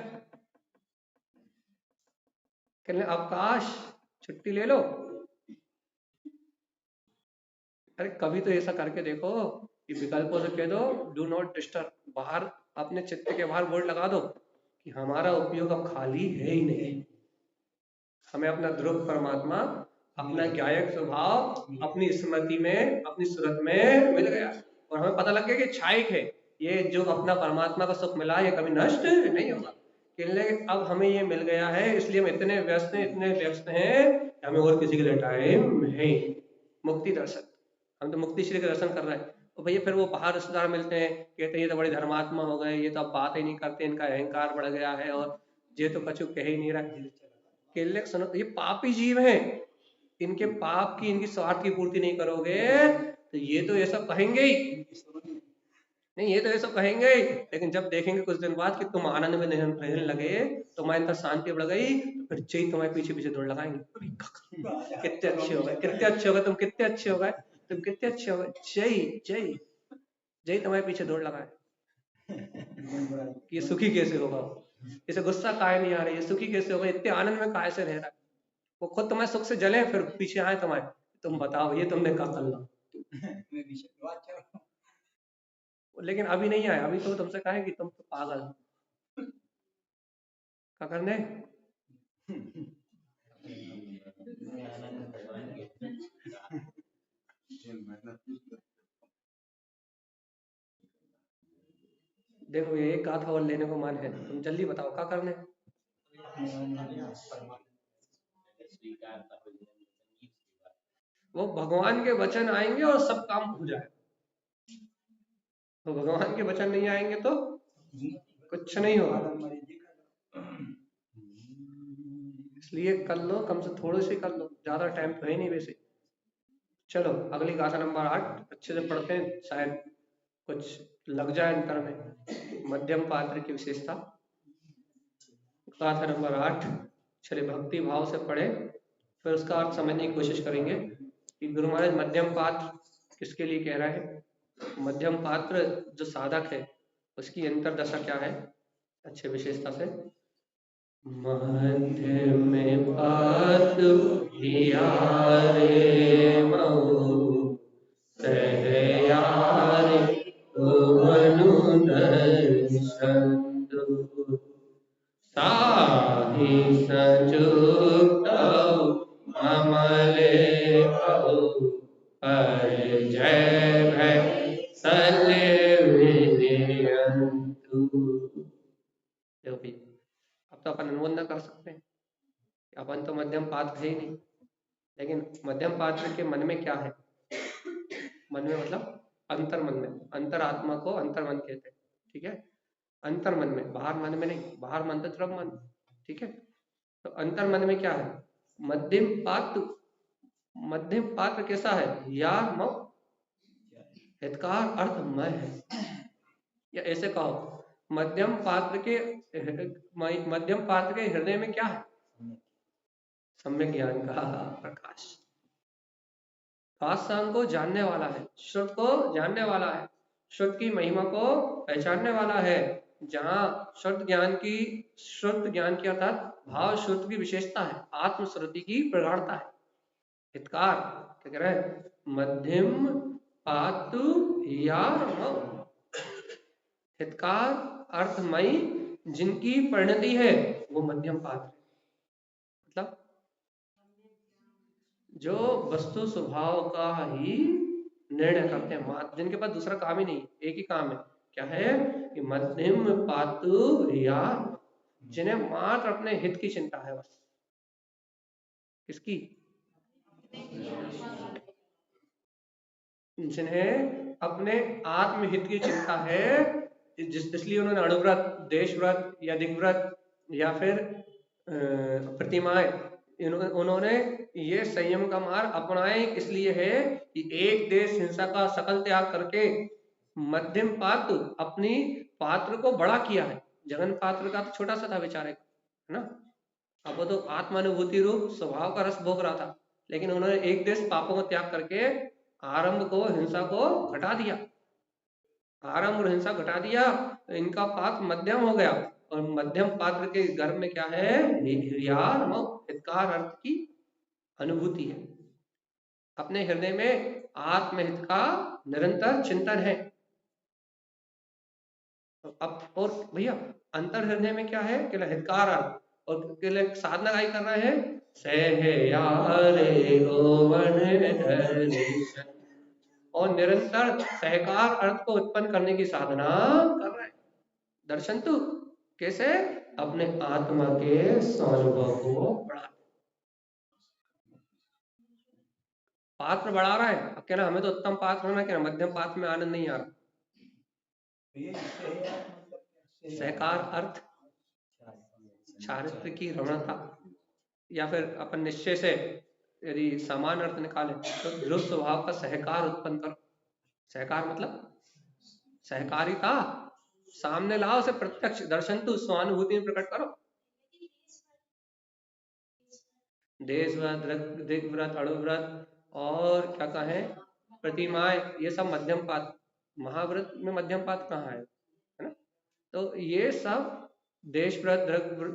कह रहे हैं, अवकाश, छुट्टी ले लो। अरे कभी तो ऐसा करके देखो कि विकल्पों से कह दो डू नॉट डिस्टर्ब, बाहर अपने चित्त के बाहर बोर्ड लगा दो कि हमारा उपयोग अब खाली है ही नहीं। हमें अपना ध्रुव परमात्मा, अपना गायक स्वभाव अपनी स्मृति में, अपनी सूरत में मिल गया, और हमें पता लग गया कि छायक है ये, जो अपना परमात्मा का सुख मिला ये कभी नष्ट नहीं होगा। कहने अब हमें ये मिल गया है, इसलिए हम इतने व्यस्त हैं कि हमें और किसी के लिए टाइम है। मुक्ति दर्शन, हम तो मुक्ति श्री के दर्शन कर रहे हैं। तो भैया फिर वो बाहर रिश्तेदार मिलते हैं, कहते हैं ये तो बड़े धर्मात्मा हो गए, ये तो अब बात ही नहीं करते, इनका अहंकार बढ़ गया है, और ये तो कछु कह ही नहीं रहा। केले सुनो, ये पापी जीव हैं, इनके पाप की, इनकी स्वार्थ की पूर्ति नहीं करोगे तो ये तो ये सब कहेंगे ही नहीं, ये तो ये सब कहेंगे ही। लेकिन जब देखेंगे कुछ दिन बाद कि तुम आनंद में रहने लगे, तुम्हारे अंदर शांति बढ़ गई, तो फिर जय तुम्हारे पीछे पीछे दौड़ लगाएंगे। कितने अच्छे हो गए, कितने अच्छे हो गए, तुम कितने अच्छे हो गए, तुम कितने अच्छे हो गए, जय जय जय तुम्हारे पीछे दौड़ लगाए। ये सुखी कैसे होगा, इसे गुस्सा काहे नहीं आ रही है, सुखी कैसे होगा, इतने आनंद में काहे से रह रहा है। वो खुद तुम्हारे सुख से जले, फिर पीछे आए तुम्हारे, तुम बताओ ये तुमने कहा करना। लेकिन अभी नहीं आए, अभी तो तुमसे कहे कि तुम तो पागल हो। क्या करने? देखो ये एक आधा और लेने को मन है, तुम जल्दी बताओ क्या करने। वो भगवान के वचन आएंगे और सब काम हो जाए, तो भगवान के वचन नहीं आएंगे तो कुछ नहीं होगा। इसलिए कर लो, कम से थोड़े से कर लो, ज्यादा टाइम तो है नहीं वैसे। चलो अगली गाथा नंबर 8 अच्छे से पढ़ते हैं, शायद कुछ लग जाए अंतर में। मध्यम पात्र की विशेषता, गाथा नंबर 8 चलिए भक्ति भाव से पढ़े, फिर उसका अर्थ समझने की कोशिश करेंगे कि गुरु महाराज मध्यम पात्र किसके लिए कह रहे हैं। मध्यम पात्र जो साधक है उसकी अंतरदशा क्या है, अच्छे विशेषता से। मध्यम पात्र साहि संजुक्त अमले जय भय सले विरियंतु। देखो भाई, अब तो अपन अनुमोदन कर सकते हैं, अपन तो मध्यम पात्र है ही नहीं, लेकिन मध्यम पात्र के मन में क्या है, मन में मतलब अंतर मन में, अंतर आत्मा को अंतर मन कहते हैं, ठीक है। अंतर मन में, बाहर मन में नहीं, बाहर मन तो द्रव मन, ठीक है। तो अंतर मन में क्या है, मध्यम पात्र, मध्यम पात्र कैसा है, या हितकार अर्थमय है, या ऐसे कहो मध्यम पात्र के, मध्यम पात्र के हृदय में क्या है, सम्यक ज्ञान का प्रकाश, पाठशांग को जानने वाला है, श्रुत को जानने वाला है, श्रुत की महिमा को पहचानने वाला है। जहां शुद्ध ज्ञान की अर्थात भाव श्रुत की विशेषता है, आत्मश्रुति की प्रगाढ़ता है। हितकार क्या कह रहे हैं, मध्यम पातु या हितकार अर्थमयी जिनकी परिणति है वो मध्यम पात्र, मतलब जो वस्तु स्वभाव का ही निर्णय करते हैं, जिनके पास दूसरा काम ही नहीं, एक ही काम है, क्या है कि मध्यम पातु या जिन्हें मात्र अपने हित की चिंता है, बस किसकी, जिन्हें अपने आत्महित की चिंता है, इसलिए उन्होंने अणुव्रत, देशव्रत या दिग्व्रत या फिर प्रतिमाएं, उन्होंने ये संयम का मार्ग अपनाए इसलिए है कि एक देश हिंसा का सकल त्याग करके मध्यम पात्र अपनी पात्र को बड़ा किया है। जगन पात्र का तो छोटा सा था बेचारे का, है ना। अब वो तो आत्मानुभूति रूप स्वभाव का रस भोग रहा था, लेकिन उन्होंने एक देश पापों को त्याग करके आरंभ को, हिंसा को घटा दिया। आरंभ और हिंसा घटा दिया तो इनका पात्र मध्यम हो गया, और मध्यम पात्र के गर्भ में क्या है, हितकार अर्थ की अनुभूति है। अपने हृदय में आत्महित का निरंतर चिंतन है। अब और भैया अंतर हृदय में क्या है, केवल हितकार अर्थ, और केवल साधना का ही कर रहे हैं, सह यारे गोवन धरे, और निरंतर सहकार अर्थ को उत्पन्न करने की साधना कर रहे हैं। दर्शन तो कैसे, अपने आत्मा के स्वानुभव को बढ़ा, पात्र बढ़ा रहा है। अब कहना हमें तो उत्तम पात्र होना, कहना मध्यम पात्र में आनंद नहीं आ रहा। सहकार अर्थ चारित्र की रमणता, या फिर अपन निश्चय से यदि समान अर्थ निकाले तो ध्रुव स्वभाव का सहकार उत्पन्न करो। सहकार मतलब सहकारिता, सामने लाओ, उसे प्रत्यक्ष दर्शन तो स्वानुभूति में प्रकट करो। देशव्रत, दिग्व्रत, अणुव्रत और क्या कहें प्रतिमाएं, ये सब मध्यम पात्र। महाव्रत में मध्यम पात्र कहाँ है ना। तो ये सब देशव्रत,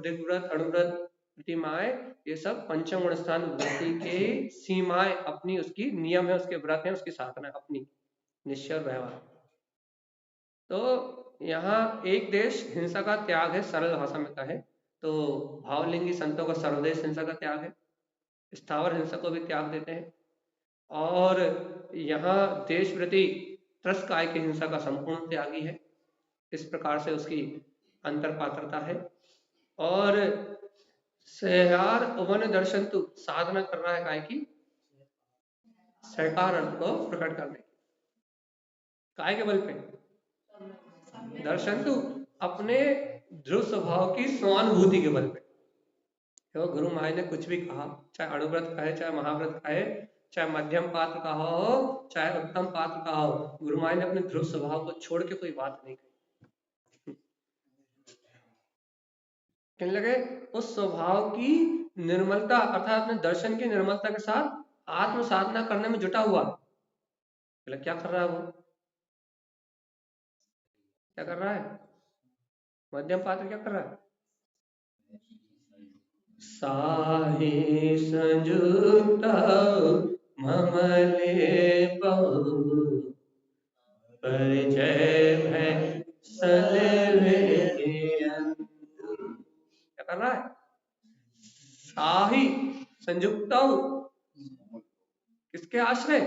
दिग्व्रत, अणुव्रत, प्रतिमाएं, ये सब पंचम गुण स्थान वृत्ति के सीमाएं, अपनी उसकी नियम है, उसके व्रत है, उसकी साधना अपनी निश्चय और व्यवहार। तो यहाँ एक देश हिंसा का त्याग है, सरल भाषा में कहे तो भावलिंगी संतों का सर्वदेश हिंसा का त्याग है, स्थावर हिंसा को भी त्याग देते हैं। और यहाँ देशव्रति त्रस्काय की हिंसा का संपूर्ण त्यागी है। इस प्रकार से उसकी अंतर पात्रता है। और सहकार वन दर्शन तु साधना कर रहा है काय की, सहकार अर्थ को प्रकट करने की। काय के बल पे, दर्शन तु अपने ध्रुव स्वभाव की स्वानुभूति के बल पे। तो गुरु महाराज ने कुछ भी कहा, चाहे अणुव्रत कहे, चाहे महाव्रत कहे, चाहे मध्यम पात्र का हो, चाहे उत्तम पात्र का हो, गुरु महाराज ने अपने ध्रुव स्वभाव को छोड़ के कोई बात नहीं कही। कहने लगे उस स्वभाव की निर्मलता अर्थात अपने दर्शन की निर्मलता के साथ आत्म साधना करने में जुटा हुआ। क्या कर रहा है वो, क्या कर रहा है, मध्यम पात्र क्या कर रहा है, साहि संयुक्त ममले परिचय भय सलेवे, क्या कर रहा है, साहि संयुक्त, किसके आश्रय,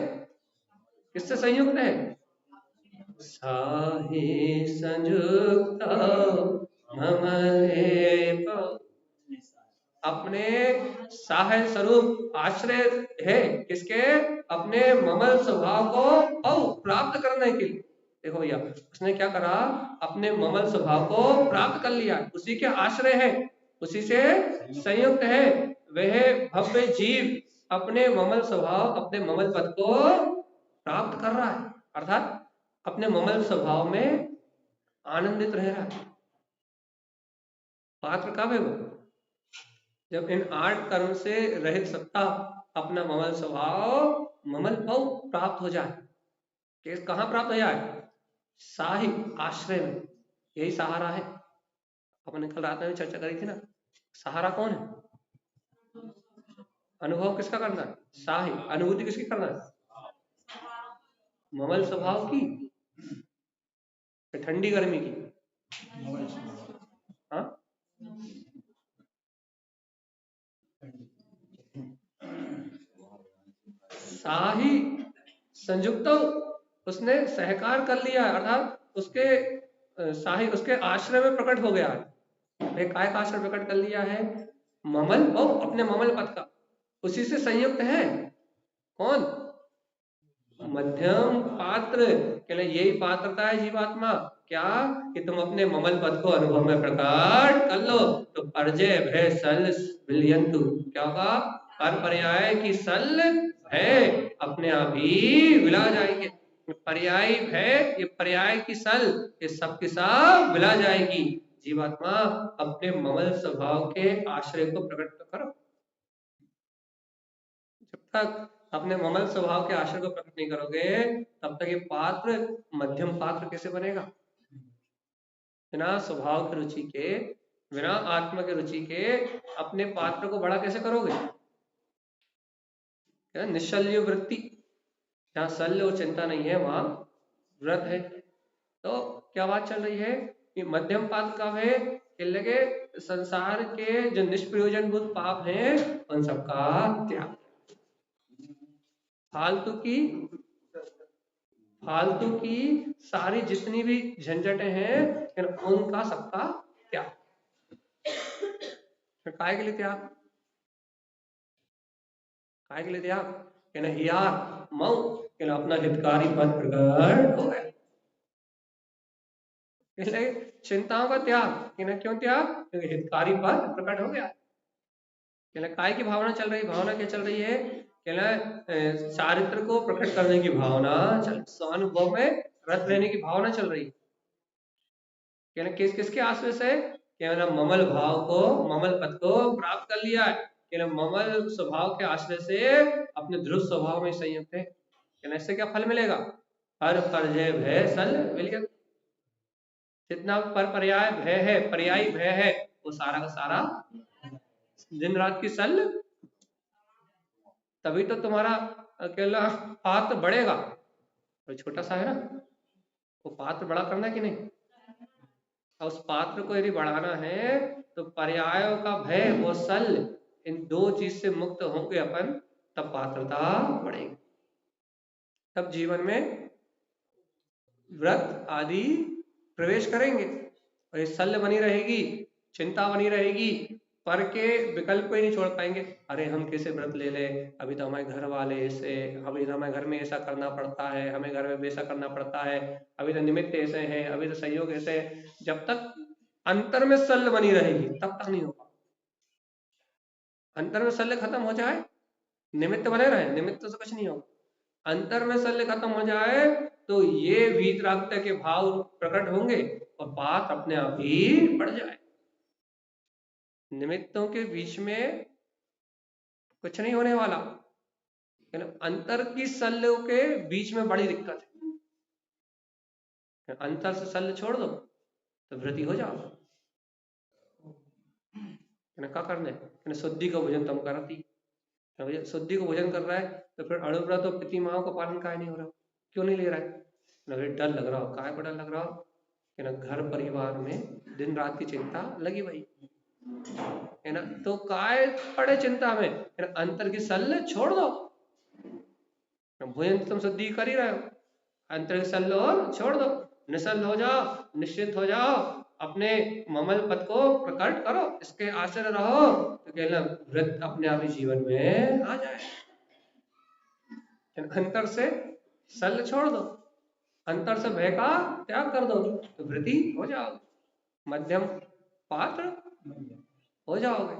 किससे संयुक्त है, साहि संयुक्त ममले, अपने साहय स्वरूप आश्रय है, किसके, अपने ममल स्वभाव को प्राप्त करने के लिए। देखो भैया उसने क्या करा, अपने ममल स्वभाव को प्राप्त कर लिया, उसी के आश्रय है, उसी से संयुक्त है। वह भव्य जीव अपने ममल स्वभाव, अपने ममल पद को प्राप्त कर रहा है, अर्थात अपने ममल स्वभाव में आनंदित रह रहा है। पात्र कब है वो, जब इन 8 कर्म से रहित सत्ता अपना ममल स्वभाव, ममल पौ प्राप्त हो जाए। कहां प्राप्त हो जाए, साहि आश्रय में। यही सहारा है, अपने कल रात में चर्चा करी थी ना। सहारा कौन है, अनुभव किसका करना है, साहि, अनुभूति किसकी करना है, ममल स्वभाव की, ठंडी गर्मी की, हाँ साही संयुक्त, उसने सहकार कर लिया अर्थात उसके साही उसके आश्रय में प्रकट हो गया है। काय का आश्रय प्रकट कर लिया है, ममल और अपने ममल पद का, उसी से संयुक्त है। कौन, मध्यम पात्र, यही पात्रता है जीवात्मा क्या कि तुम अपने ममल पद को अनुभव में प्रकट कर लो तो परजय भय सल विलयंतु, क्या होगा? पर पर्याय की सल भय अपने आप ही विला जाएंगे। पर्यायी भय, ये पर्याय की सल, ये सब की सब विला जाएगी। जीवात्मा अपने ममल स्वभाव के आश्रय को प्रकट तो करो। जब तक अपने ममल स्वभाव के आश्रय को प्रकट नहीं करोगे तब तक ये पात्र मध्यम पात्र कैसे बनेगा? बिना स्वभाव की रुचि के, बिना आत्मा की रुचि के अपने पात्र को बड़ा कैसे करोगे? क्या निश्चल्य वृत्ति, जहाँ शल्य और चिंता नहीं है वहां व्रत है। तो क्या बात चल रही है कि मध्यम पात्र कब है? कि लगे संसार के जो निष्प्रयोजन भूत पाप हैं उन सबका त्याग, फालतू की सारी जितनी भी झंझटें हैं फिर उनका सबका त्याग। फिर काय के लिए त्याग? काय के लिए त्याग? कहना हियार मऊ, कहना अपना हितकारी पद प्रकट हो गया, इसलिए चिंताओं का त्याग। कहना क्यों त्याग? क्योंकि हितकारी पद प्रकट हो गया। कहना काय की भावना चल रही? भावना क्या चल रही है? कहना चारित्र को प्रकट करने की भावना चल, स्वानुभव में रत रहने की भावना चल रही। कहना किस किसके आश्रय से? कहना ममल भाव को, ममल पद को प्राप्त कर लिया है। कहना ममल स्वभाव के आश्रय से अपने ध्रुव स्वभाव में संयुक्त है। कहना इससे क्या फल मिलेगा? हर परजय भय सल विलयंतु, जितना पर पर्याय भय है, पर्यायी भय है, वो सारा का सारा दिन रात की सल, तभी तो तुम्हारा अकेला पात्र बढ़ेगा। तो छोटा सा है ना, वो पात्र बड़ा करना है कि नहीं? और उस पात्र को यदि बढ़ाना है तो पर्यायों का भय और सल, इन दो चीज से मुक्त होंगे अपन, तब पात्रता बढ़ेगी, तब जीवन में व्रत आदि प्रवेश करेंगे। और ये सल बनी रहेगी, चिंता बनी रहेगी, पर के विकल्प को ही नहीं छोड़ पाएंगे। अरे हम कैसे व्रत ले ले, अभी तो हमारे घर वाले ऐसे, अभी तो हमारे घर में ऐसा करना पड़ता है, हमें घर में वैसा करना पड़ता है, अभी तो निमित्त ऐसे हैं, अभी तो संयोग ऐसे है। जब तक अंतर में सल बनी रहेगी तब तक नहीं होगा। अंतर में सल खत्म हो जाए, निमित्त बने रहे, निमित्त से कुछ नहीं होगा। अंतर में सल खत्म हो जाए तो ये वीतरागता के भाव प्रकट होंगे और बात अपने आप ही बढ़ जाए। निमित्तों के बीच में कुछ नहीं होने वाला, अंतर की शल्य के बीच में बड़ी दिक्कत है। अंतर से शल्य छोड़ दो तो वृत्ति हो जाओ। क्या करने? शुद्धि का भोजन तुम करती, शुद्धि को भोजन कर रहा है तो फिर अणुव्रत और प्रतिमाओं का पालन काय नहीं हो रहा? क्यों नहीं ले रहा है? ना फिर डर लग रहा हो, काय को डर लग रहा हो? कि ना घर परिवार में दिन रात की चिंता लगी भाई है ना, तो काय पड़े चिंता में? अंतर की सल छोड़ दो, भोजन तुम शुद्धि कर ही रहे हो, अंतर की सल और छोड़ दो, निश्चल हो जाओ, निश्चिंत हो जाओ, अपने ममल पद को प्रकट करो, इसके आश्रय रहो, तो कहना व्रत अपने आप ही जीवन में आ जाए। अंतर से सल छोड़ दो, अंतर से भय का त्याग कर दो तो वृद्धि हो जाओगे, मध्यम पात्र हो जाओगे,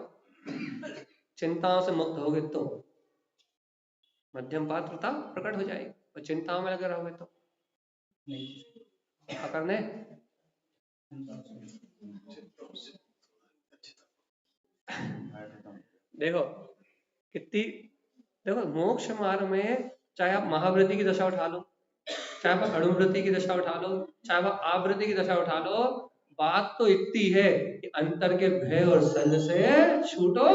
चिंताओं से मुक्त होगे तो मध्यम पात्रता प्रकट हो जाएगी। और चिंताओं में लगे रहोगे तो क्या करने? देखो कितनी, देखो मोक्ष मार्ग में चाहे आप महावृत्ति की दशा उठा लो, चाहे आप अणुवृत्ति की दशा उठा लो, चाहे आप आवृत्ति की दशा उठा लो, बात तो इतनी है कि अंतर के भय और सल से छूटो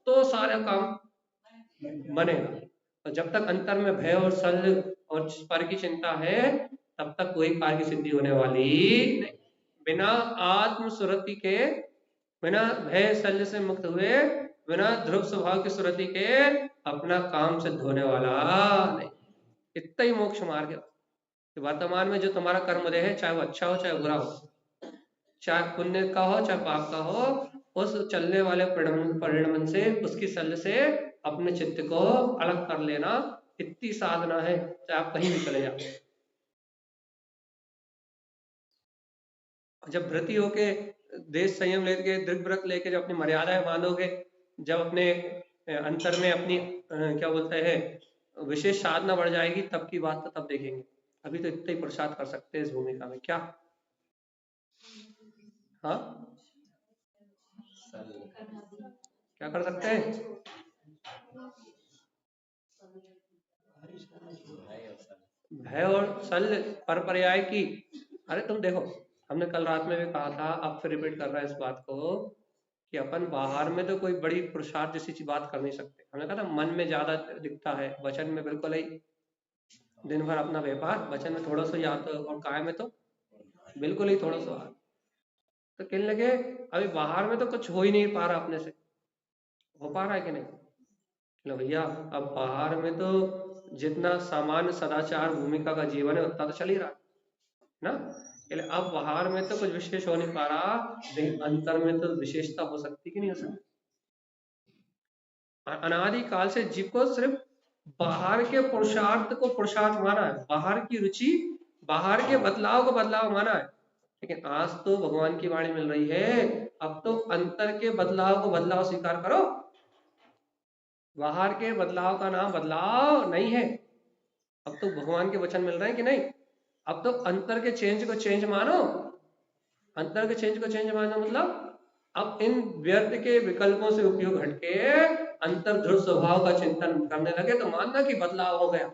तो सारा काम बनेगा। और जब तक अंतर में भय और सल और पर की चिंता है तब तक कोई कार्य की सिद्धि होने वाली नहीं। बिना आत्म सुरति के, बिना भय शल्य से मुक्त हुए, बिना ध्रुव स्वभाव की सुरति के अपना काम सिद्ध होने वाला नहीं। इतना ही मोक्ष मार्ग है। वर्तमान में जो तुम्हारा कर्मोदय है, चाहे वो अच्छा हो चाहे बुरा हो, चाहे पुण्य का हो चाहे पाप का हो, उस चलने वाले परिणमन से, उसकी शल्य से अपने चित्त को अलग कर लेना इतनी साधना है, चाहे आप कहीं भी चले जाओ। जब व्रती होके देश संयम लेके दृढ़ व्रत लेके जब अपनी मर्यादाएं मानोगे, जब अपने अंतर में अपनी क्या बोलते हैं विशेष साधना बढ़ जाएगी, तब की बात तो तब देखेंगे। अभी तो इतना ही प्रसाद कर सकते हैं इस भूमिका में, क्या? हाँ, क्या कर सकते हैं? भय और सल पर पर्याय की। अरे तुम देखो, हमने कल रात में भी कहा था, अब फिर रिपीट कर रहा है इस बात को, कि अपन बाहर में तो कोई बड़ी पुरुषार्थ जैसी चीज बात कर नहीं सकते। हमने कहा था मन में ज्यादा दिखता है, वचन में बिल्कुल ही दिन भर अपना व्यापार, वचन में थोड़ा सा याद, और काय में तो बिल्कुल ही थोड़ा सा। तो कहने लगे अभी बाहर में तो कुछ हो ही नहीं पा रहा, अपने से हो पा रहा है कि नहीं? लो भैया, अब बाहर में तो जितना सामान्य सदाचार भूमिका का जीवन है उतना तो चल ही रहा है ना। इसलिए अब बाहर में तो कुछ विशेष हो नहीं पा रहा, लेकिन अंतर में तो विशेषता हो सकती कि नहीं हो सकती? अनादि काल से जीव को सिर्फ बाहर के पुरुषार्थ को पुरुषार्थ माना है, बाहर की रुचि, बाहर के बदलाव को बदलाव माना है। लेकिन आज तो भगवान की वाणी मिल रही है, अब तो अंतर के बदलाव को बदलाव स्वीकार करो। बाहर के बदलाव का नाम बदलाव नहीं है। अब तो भगवान के वचन मिल रहे हैं कि नहीं, अब तो अंतर के चेंज को चेंज मानो। अंतर के चेंज को चेंज मानो मतलब अब इन व्यर्थ के विकल्पों से उपयोग हटके अंतर ध्रुव स्वभाव का चिंतन करने लगे तो मानना कि बदलाव हो गया।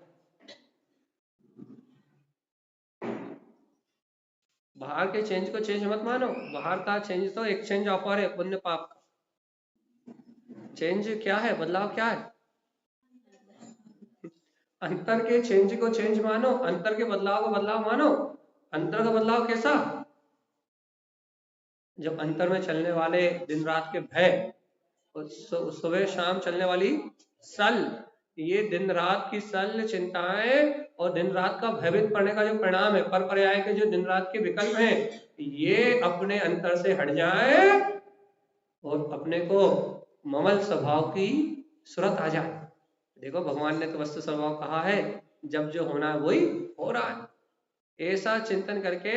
बाहर के चेंज को चेंज मत मानो, बाहर का चेंज तो एक्सचेंज ऑफर है पुण्य पाप का। चेंज क्या है, बदलाव क्या है? अंतर के चेंज को चेंज मानो, अंतर के बदलाव को बदलाव मानो। अंतर का बदलाव कैसा? जब अंतर में चलने वाले दिन रात के भय और सुबह शाम चलने वाली सल, ये दिन रात की सल चिंताएं और दिन रात का भयभीत पड़ने का जो परिणाम है, पर पर्याय के जो दिन रात के विकल्प हैं, ये अपने अंतर से हट जाए और अपने को ममल स्वभाव की सूरत आ जाए। देखो भगवान ने तो वस्तु स्वभाव कहा है, जब जो होना है वही हो रहा है। ऐसा चिंतन करके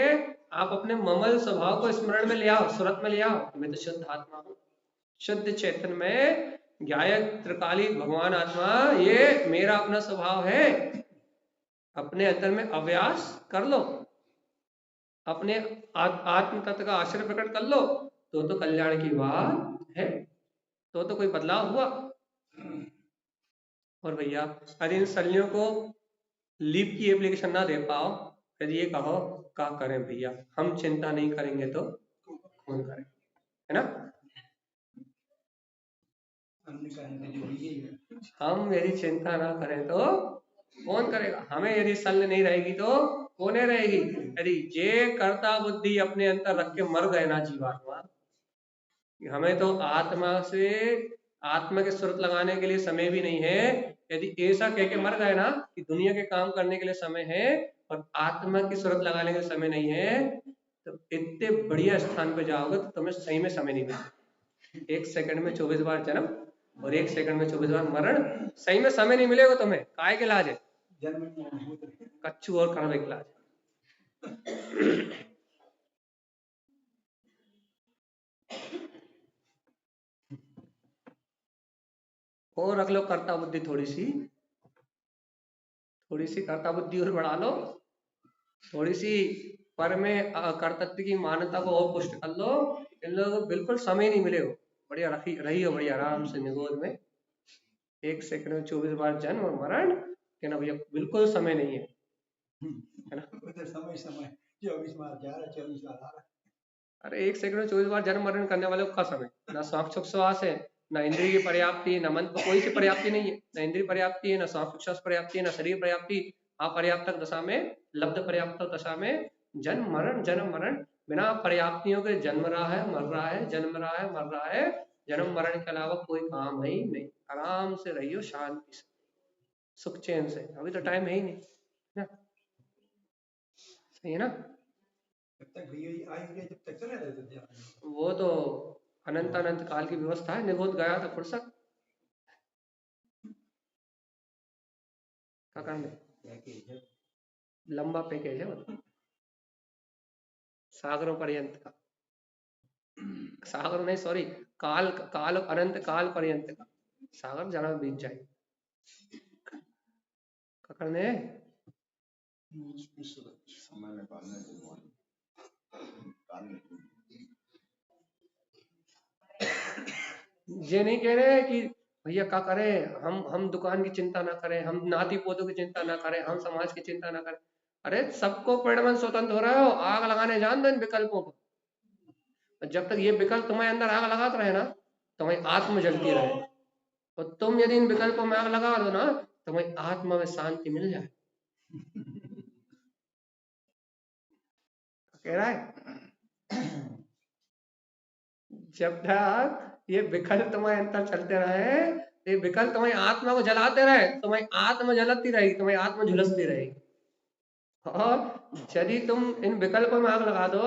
आप अपने ममल स्वभाव को स्मरण में ले आओ, सूरत में ले आओ। मैं तो शुद्ध आत्मा हूँ, शुद्ध चेतन में ज्ञायक त्रिकालिक भगवान आत्मा, ये मेरा अपना स्वभाव है। अपने अंतर में अभ्यास कर लो, अपने आत्म तत्व का आश्रय प्रकट कर लो, तो कल्याण की बात है, तो कोई बदलाव हुआ। और भैया अरे इन सलियों को लीप की एप्लीकेशन ना दे पाओ, फिर ये कहो क्या करें भैया, हम चिंता नहीं करेंगे तो कौन करे, है ना? हम मेरी चिंता ना करें तो कौन करेगा? हमें यदि सल नहीं रहेगी तो कौन रहेगी? यदि जे कर्ता बुद्धि अपने अंतर रख के मर गए ना जीवात्मा, हमें तो आत्मा से आत्मा के सूरत लगाने के लिए समय भी नहीं है। यदि ऐसा कह के मर गए ना कि दुनिया के काम करने के लिए समय है और आत्मा की सूरत लगाने के लिए समय नहीं है, तो इतने बढ़िया स्थान पे जाओगे तो तुम्हें सही में समय नहीं मिलेगा। 1 सेकंड में 24 बार जन्म और 1 सेकंड में 24 बार मरण, सही में समय नहीं मिलेगा तुम्हें। काय के इलाज है? कच्चू और कड़वे के इलाज। और रख लो कर्ता बुद्धि, थोड़ी सी कर्ता बुद्धि और बढ़ा लो, थोड़ी सी पर में कर्तव्य की मान्यता को और पुष्ट कर लो। इन लोगों को बिल्कुल समय नहीं मिलेगा। बढ़िया रही हो बढ़िया आराम से निगोद में, 1 सेकंड में 24 बार जन्म और मरण, कहना भैया बिल्कुल समय नहीं है ना? समय 24 बार जा रहा, 24 बार आ रहा। अरे 1 सेकंड में 24 बार जन्म मरण करने वाले का समय, ना स्वास्थ्य श्वास है, ना इंद्रिय की पर्याप्ति, ना मन को कोई सी पर्याप्ति नहीं है, ना इंद्रिय पर्याप्ति है, ना स्वास्थ्य पर्याप्ति है, ना शरीर पर्याप्ति। अपर्याप्तक दशा में, लब्ध पर्याप्तक दशा में जन्म मरण बिना पर्याप्तियों के जन्म रहा है, मर रहा है, जन्म रहा है, मर रहा है। जन्म मरण के अलावा कोई काम है ही नहीं। आराम से रहियो, शांति से, सुख चैन से। अभी तो टाइम है ही नहीं ना, सही है ना? जब तक भैया आएंगे जब तक चले रहते थे। वो तो अनंत अनंत काल की व्यवस्था है, निगोद गया तो फुर्सत का करने, लंबा पैकेज है वो। सागरों पर्यंत का, सागर नहीं सॉरी, काल काल अनंत काल पर्यंत का, सागर जरा बीत जाए करने। समय निकालने भगवान निकालने। ये नहीं कह रहे कि भैया क्या करें, हम दुकान की चिंता ना करें, हम नाती पोतों की चिंता ना करें, हम समाज की चिंता ना करें। अरे सबको परिणमन स्वतंत्र हो रहे हो, आग लगाने जान दो इन विकल्पों को। जब तक ये विकल्प तुम्हारे अंदर आग लगाते रहे ना, तुम्हारी आत्म जलती रहे, और तुम यदि इन विकल्पों में आग लगा दो ना, तुम्हारी आत्मा में शांति मिल जाए। कह रहा है जब तक ये विकल्प तुम्हारे अंदर चलते रहे, ये विकल्प तुम्हारी आत्मा को जलाते रहे, तुम्हारी आत्मा जलती रहेगी, तुम्हारी आत्मा झुलसती रहेगी। और यदि तुम इन विकल्पों में आग लगा दो,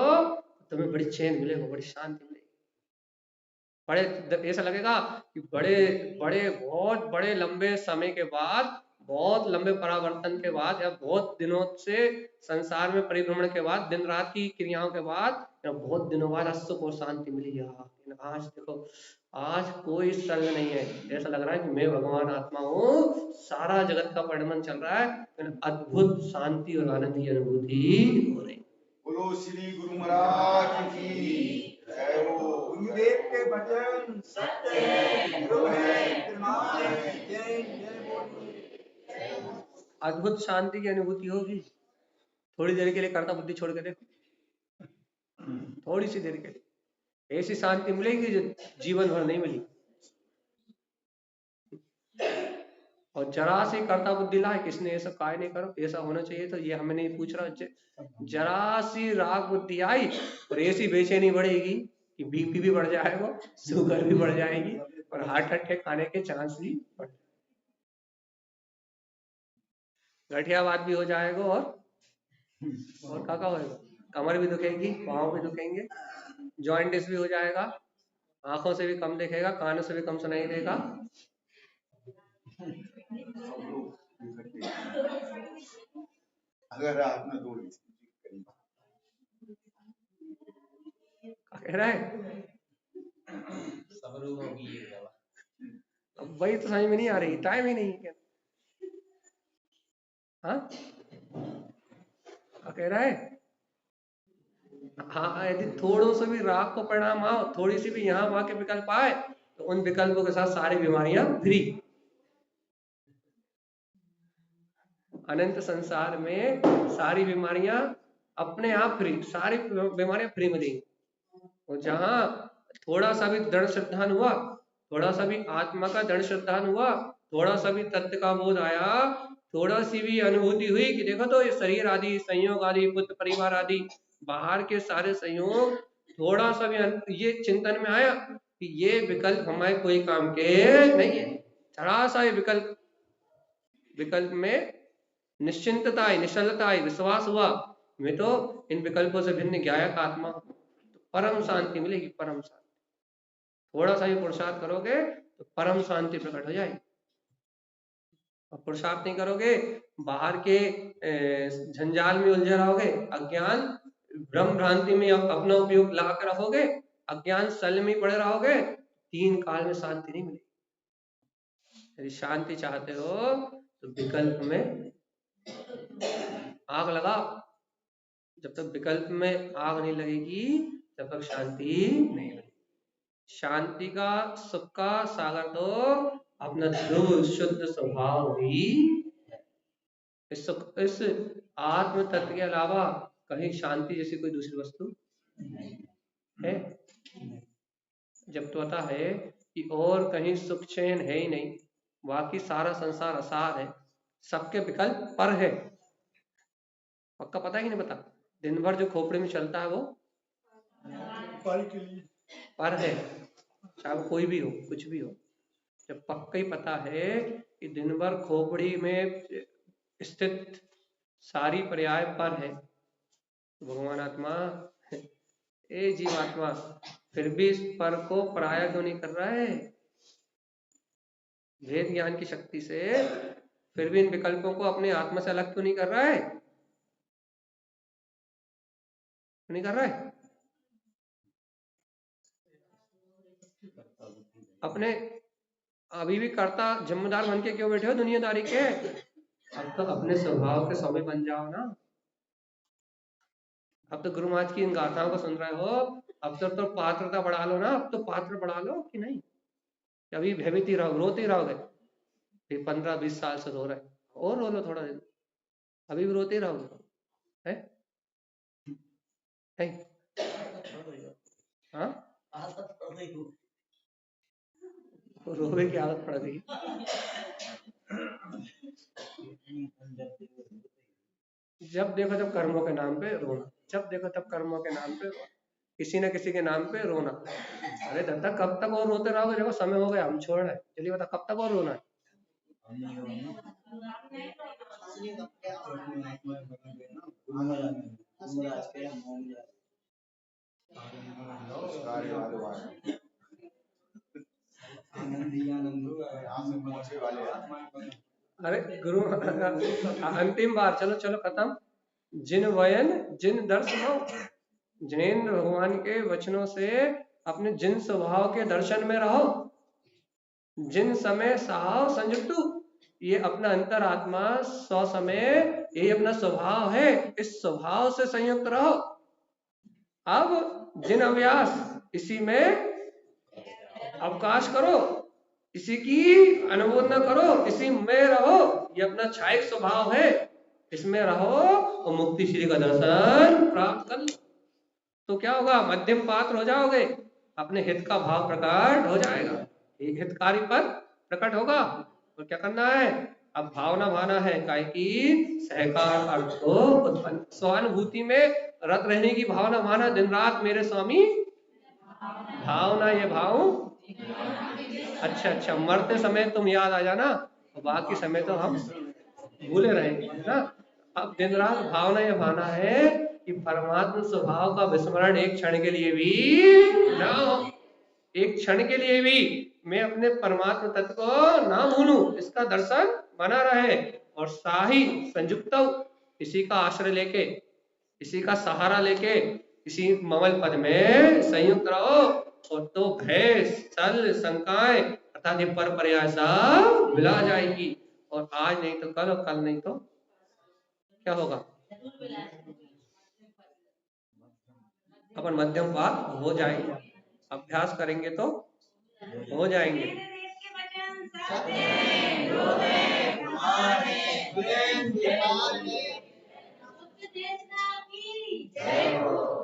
तुम्हें बड़ी चैन मिलेगा, बड़ी शांति मिलेगी। बड़े ऐसा लगेगा कि बड़े बड़े बहुत बड़े लंबे समय के बाद, बहुत लंबे परावर्तन के बाद, या बहुत दिनों से संसार में परिभ्रमण के बाद, दिन रात की क्रियाओं के बाद, या बहुत दिनों बाद सुख और शांति मिली। लेकिन आज देखो, आज कोई संग नहीं है, ऐसा लग रहा है कि मैं भगवान आत्मा हूँ, सारा जगत का परिणमन चल रहा है, लेकिन अद्भुत शांति और आनंद की अनुभूति हो रही। बोलो श्री गुरु महाराज की जय हो। गुरुदेव के वचन सत्य है, ध्रुव है, विद्यमान है। जय जय बोलिए। अद्भुत शांति की अनुभूति होगी। थोड़ी देर के लिए कर्ता बुद्धि छोड़ के देखो, थोड़ी सी देर के लिए ऐसी शांति मिलेगी जो जीवन भर नहीं मिली। और जरा सी कर्ता बुद्धि लाए, किसने ऐसा काय नहीं करो, ऐसा होना चाहिए, तो ये हमें नहीं पूछ रहा। जरा सी राग बुद्धि आई और ऐसी बेचैनी बढ़ेगी कि बीपी भी बढ़ जाएगा, शुगर भी बढ़ जाएगी, और हार्ट अटैक आने के चांस भी बढ़, गठियावाद भी हो जाएगा, और क्या होगा, कमर भी दुखेगी, पाँव भी दुखेंगे, जॉइंटिस भी हो जाएगा, आंखों से भी कम देखेगा, कानों से भी कम सुनाई देगा। अगर आपने दो कह रहा है सब रोगों की एक दवा। अब वही तो समझ में नहीं आ रही, टाइम ही नहीं है। हाँ कह रहा है हाँ, यदि थोड़ों से भी राग को परिणाम आओ, थोड़ी सी भी यहाँ वहां के विकल्प आए, तो उन विकल्पों के साथ सारी बीमारियां फ्री। अनंत संसार में सारी बीमारियां अपने आप फ्री, सारी बीमारियां फ्री मिलेंगी। और जहां थोड़ा सा भी दृढ़ श्रद्धान हुआ, थोड़ा सा भी आत्मा का दृढ़ श्रद्धान हुआ, थोड़ा सा भी तत्व का बोध आया, थोड़ा सी भी अनुभूति हुई कि देखो तो ये शरीर आदि संयोग आदि पुत्र परिवार आदि बाहर के सारे संयोग, थोड़ा सा भी ये चिंतन में आया कि ये विकल्प हमारे कोई काम के नहीं है, थोड़ा सा ये विकल्प में निश्चिंतता आई, निश्चलता आई, विश्वास हुआ मैं तो इन विकल्पों से भिन्न ज्ञायक आत्मा, तो परम शांति मिलेगी, परम शांति। थोड़ा सा भी पुरुषार्थ करोगे तो परम शांति प्रकट हो जाएगी। और पुरुषार्थ नहीं करोगे, बाहर के झंझाल में उलझे रहोगे, अज्ञान भ्रम भ्रांति में अपना उपयोग ला कर रखोगे, अज्ञान सल में पड़े रहोगे, तीन काल में शांति नहीं मिलेगी। यदि शांति चाहते हो तो विकल्प में आग लगाओ। जब तक विकल्प में आग नहीं लगेगी तब तक शांति नहीं मिलेगी। शांति का सुख का सागर तो अपना ध्रुव शुद्ध स्वभाव ही है। इस आत्म तत्व के अलावा कहीं शांति जैसी कोई दूसरी वस्तु है? जब तो पता है कि और कहीं सुख चैन है ही नहीं, बाकी सारा संसार असार है, सबके विकल्प पर है। पक्का पता है कि नहीं पता? दिन भर जो खोपड़ी में चलता है वो पर है, चाहे वो कोई भी हो, कुछ भी हो। जब पक्का ही पता है कि दिन भर खोपड़ी में स्थित सारी पर्याय पर है, तो भगवान आत्मा ए जीवात्मा फिर भी इस पर को पराया क्यों नहीं कर रहा है? भेद ज्ञान की शक्ति से फिर भी इन विकल्पों को अपने आत्मा से अलग क्यों नहीं कर रहा है? नहीं कर रहा है? अपने अभी भी कर्ता जिम्मेदार बन के क्यों बैठे हो दुनियादारी के? अब तो अपने स्वभाव के स्वामी बन जाओ ना। अब तो गुरु महाराज की इन गाथाओं को सुन रहे हो, अब तो पात्रता बढ़ा लो ना, अब तो पात्र बढ़ा लो कि नहीं? अभी भयभीत ही रहो, रोते ही रहोगे, फिर 15-20 साल से रो रहे, और रो लो थोड़ा दिन, अभी भी रोते ही रहोगे, है? नहीं? हाँ, रोवे की आदत पड़ गई। जब देखो तब कर्मों के नाम पे रोना, जब देखो तब कर्मों के नाम पे रोना, किसी न किसी के नाम पे रोना। अरे दादा कब तक और रोते रहोगे? देखो समय हो गया, हम छोड़ रहे हैं, चलिए बता कब तक और रोना है? कार्य वाले वाले यहाँ से पहुंचे वाले हैं। अरे गुरु अंतिम बार, चलो चलो खत्म। जिन वयन जिन दर्शन, जिनेन्द्र भगवान के वचनों से अपने जिन स्वभाव के दर्शन में रहो, जिन समय साव संयुक्तु, ये अपना अंतरात्मा सौ समय, ये अपना स्वभाव है, इस स्वभाव से संयुक्त रहो। अब जिन अभ्यास, इसी में अवकाश करो, इसी की अनुमोदना करो, इसी में रहो, ये अपना छायक स्वभाव है, इसमें रहो और मुक्ति श्री का दर्शन प्राप्त कर लो। तो क्या होगा? मध्यम पात्र हो जाओगे, अपने हित का भाव प्रकट हो जाएगा, एक हितकारी पद प्रकट होगा। और क्या करना है? अब भावना भाना है काय की सहकार अर्थ को उत्पन्न, स्वानुभूति में रत रहने की भावना भाना, दिन रात मेरे स्वामी भावना, ये भाव अच्छा, मरते समय तुम याद आ जाना, बाकी समय तो हम भूले रहेंगे ना। अब दिन रात भावना ये भाना है कि परमात्मा स्वभाव का विस्मरण एक क्षण के लिए भी ना हो, एक क्षण के लिए भी मैं अपने परमात्मा तत्व को ना भूलूं, इसका दर्शन बना रहे, और साही संयुक्त, इसी का आश्रय लेके, इसी का सहारा लेके, इसी ममल पद में संयुक्त रहो, और तो भय सल शंकाएं अर्थात ये पर पर्याय सब मिला जाएगी। और आज नहीं तो कल, और कल नहीं तो क्या होगा? अपन मध्यम पाद हो जाएंगे, अभ्यास करेंगे तो हो जाएंगे। जय हो।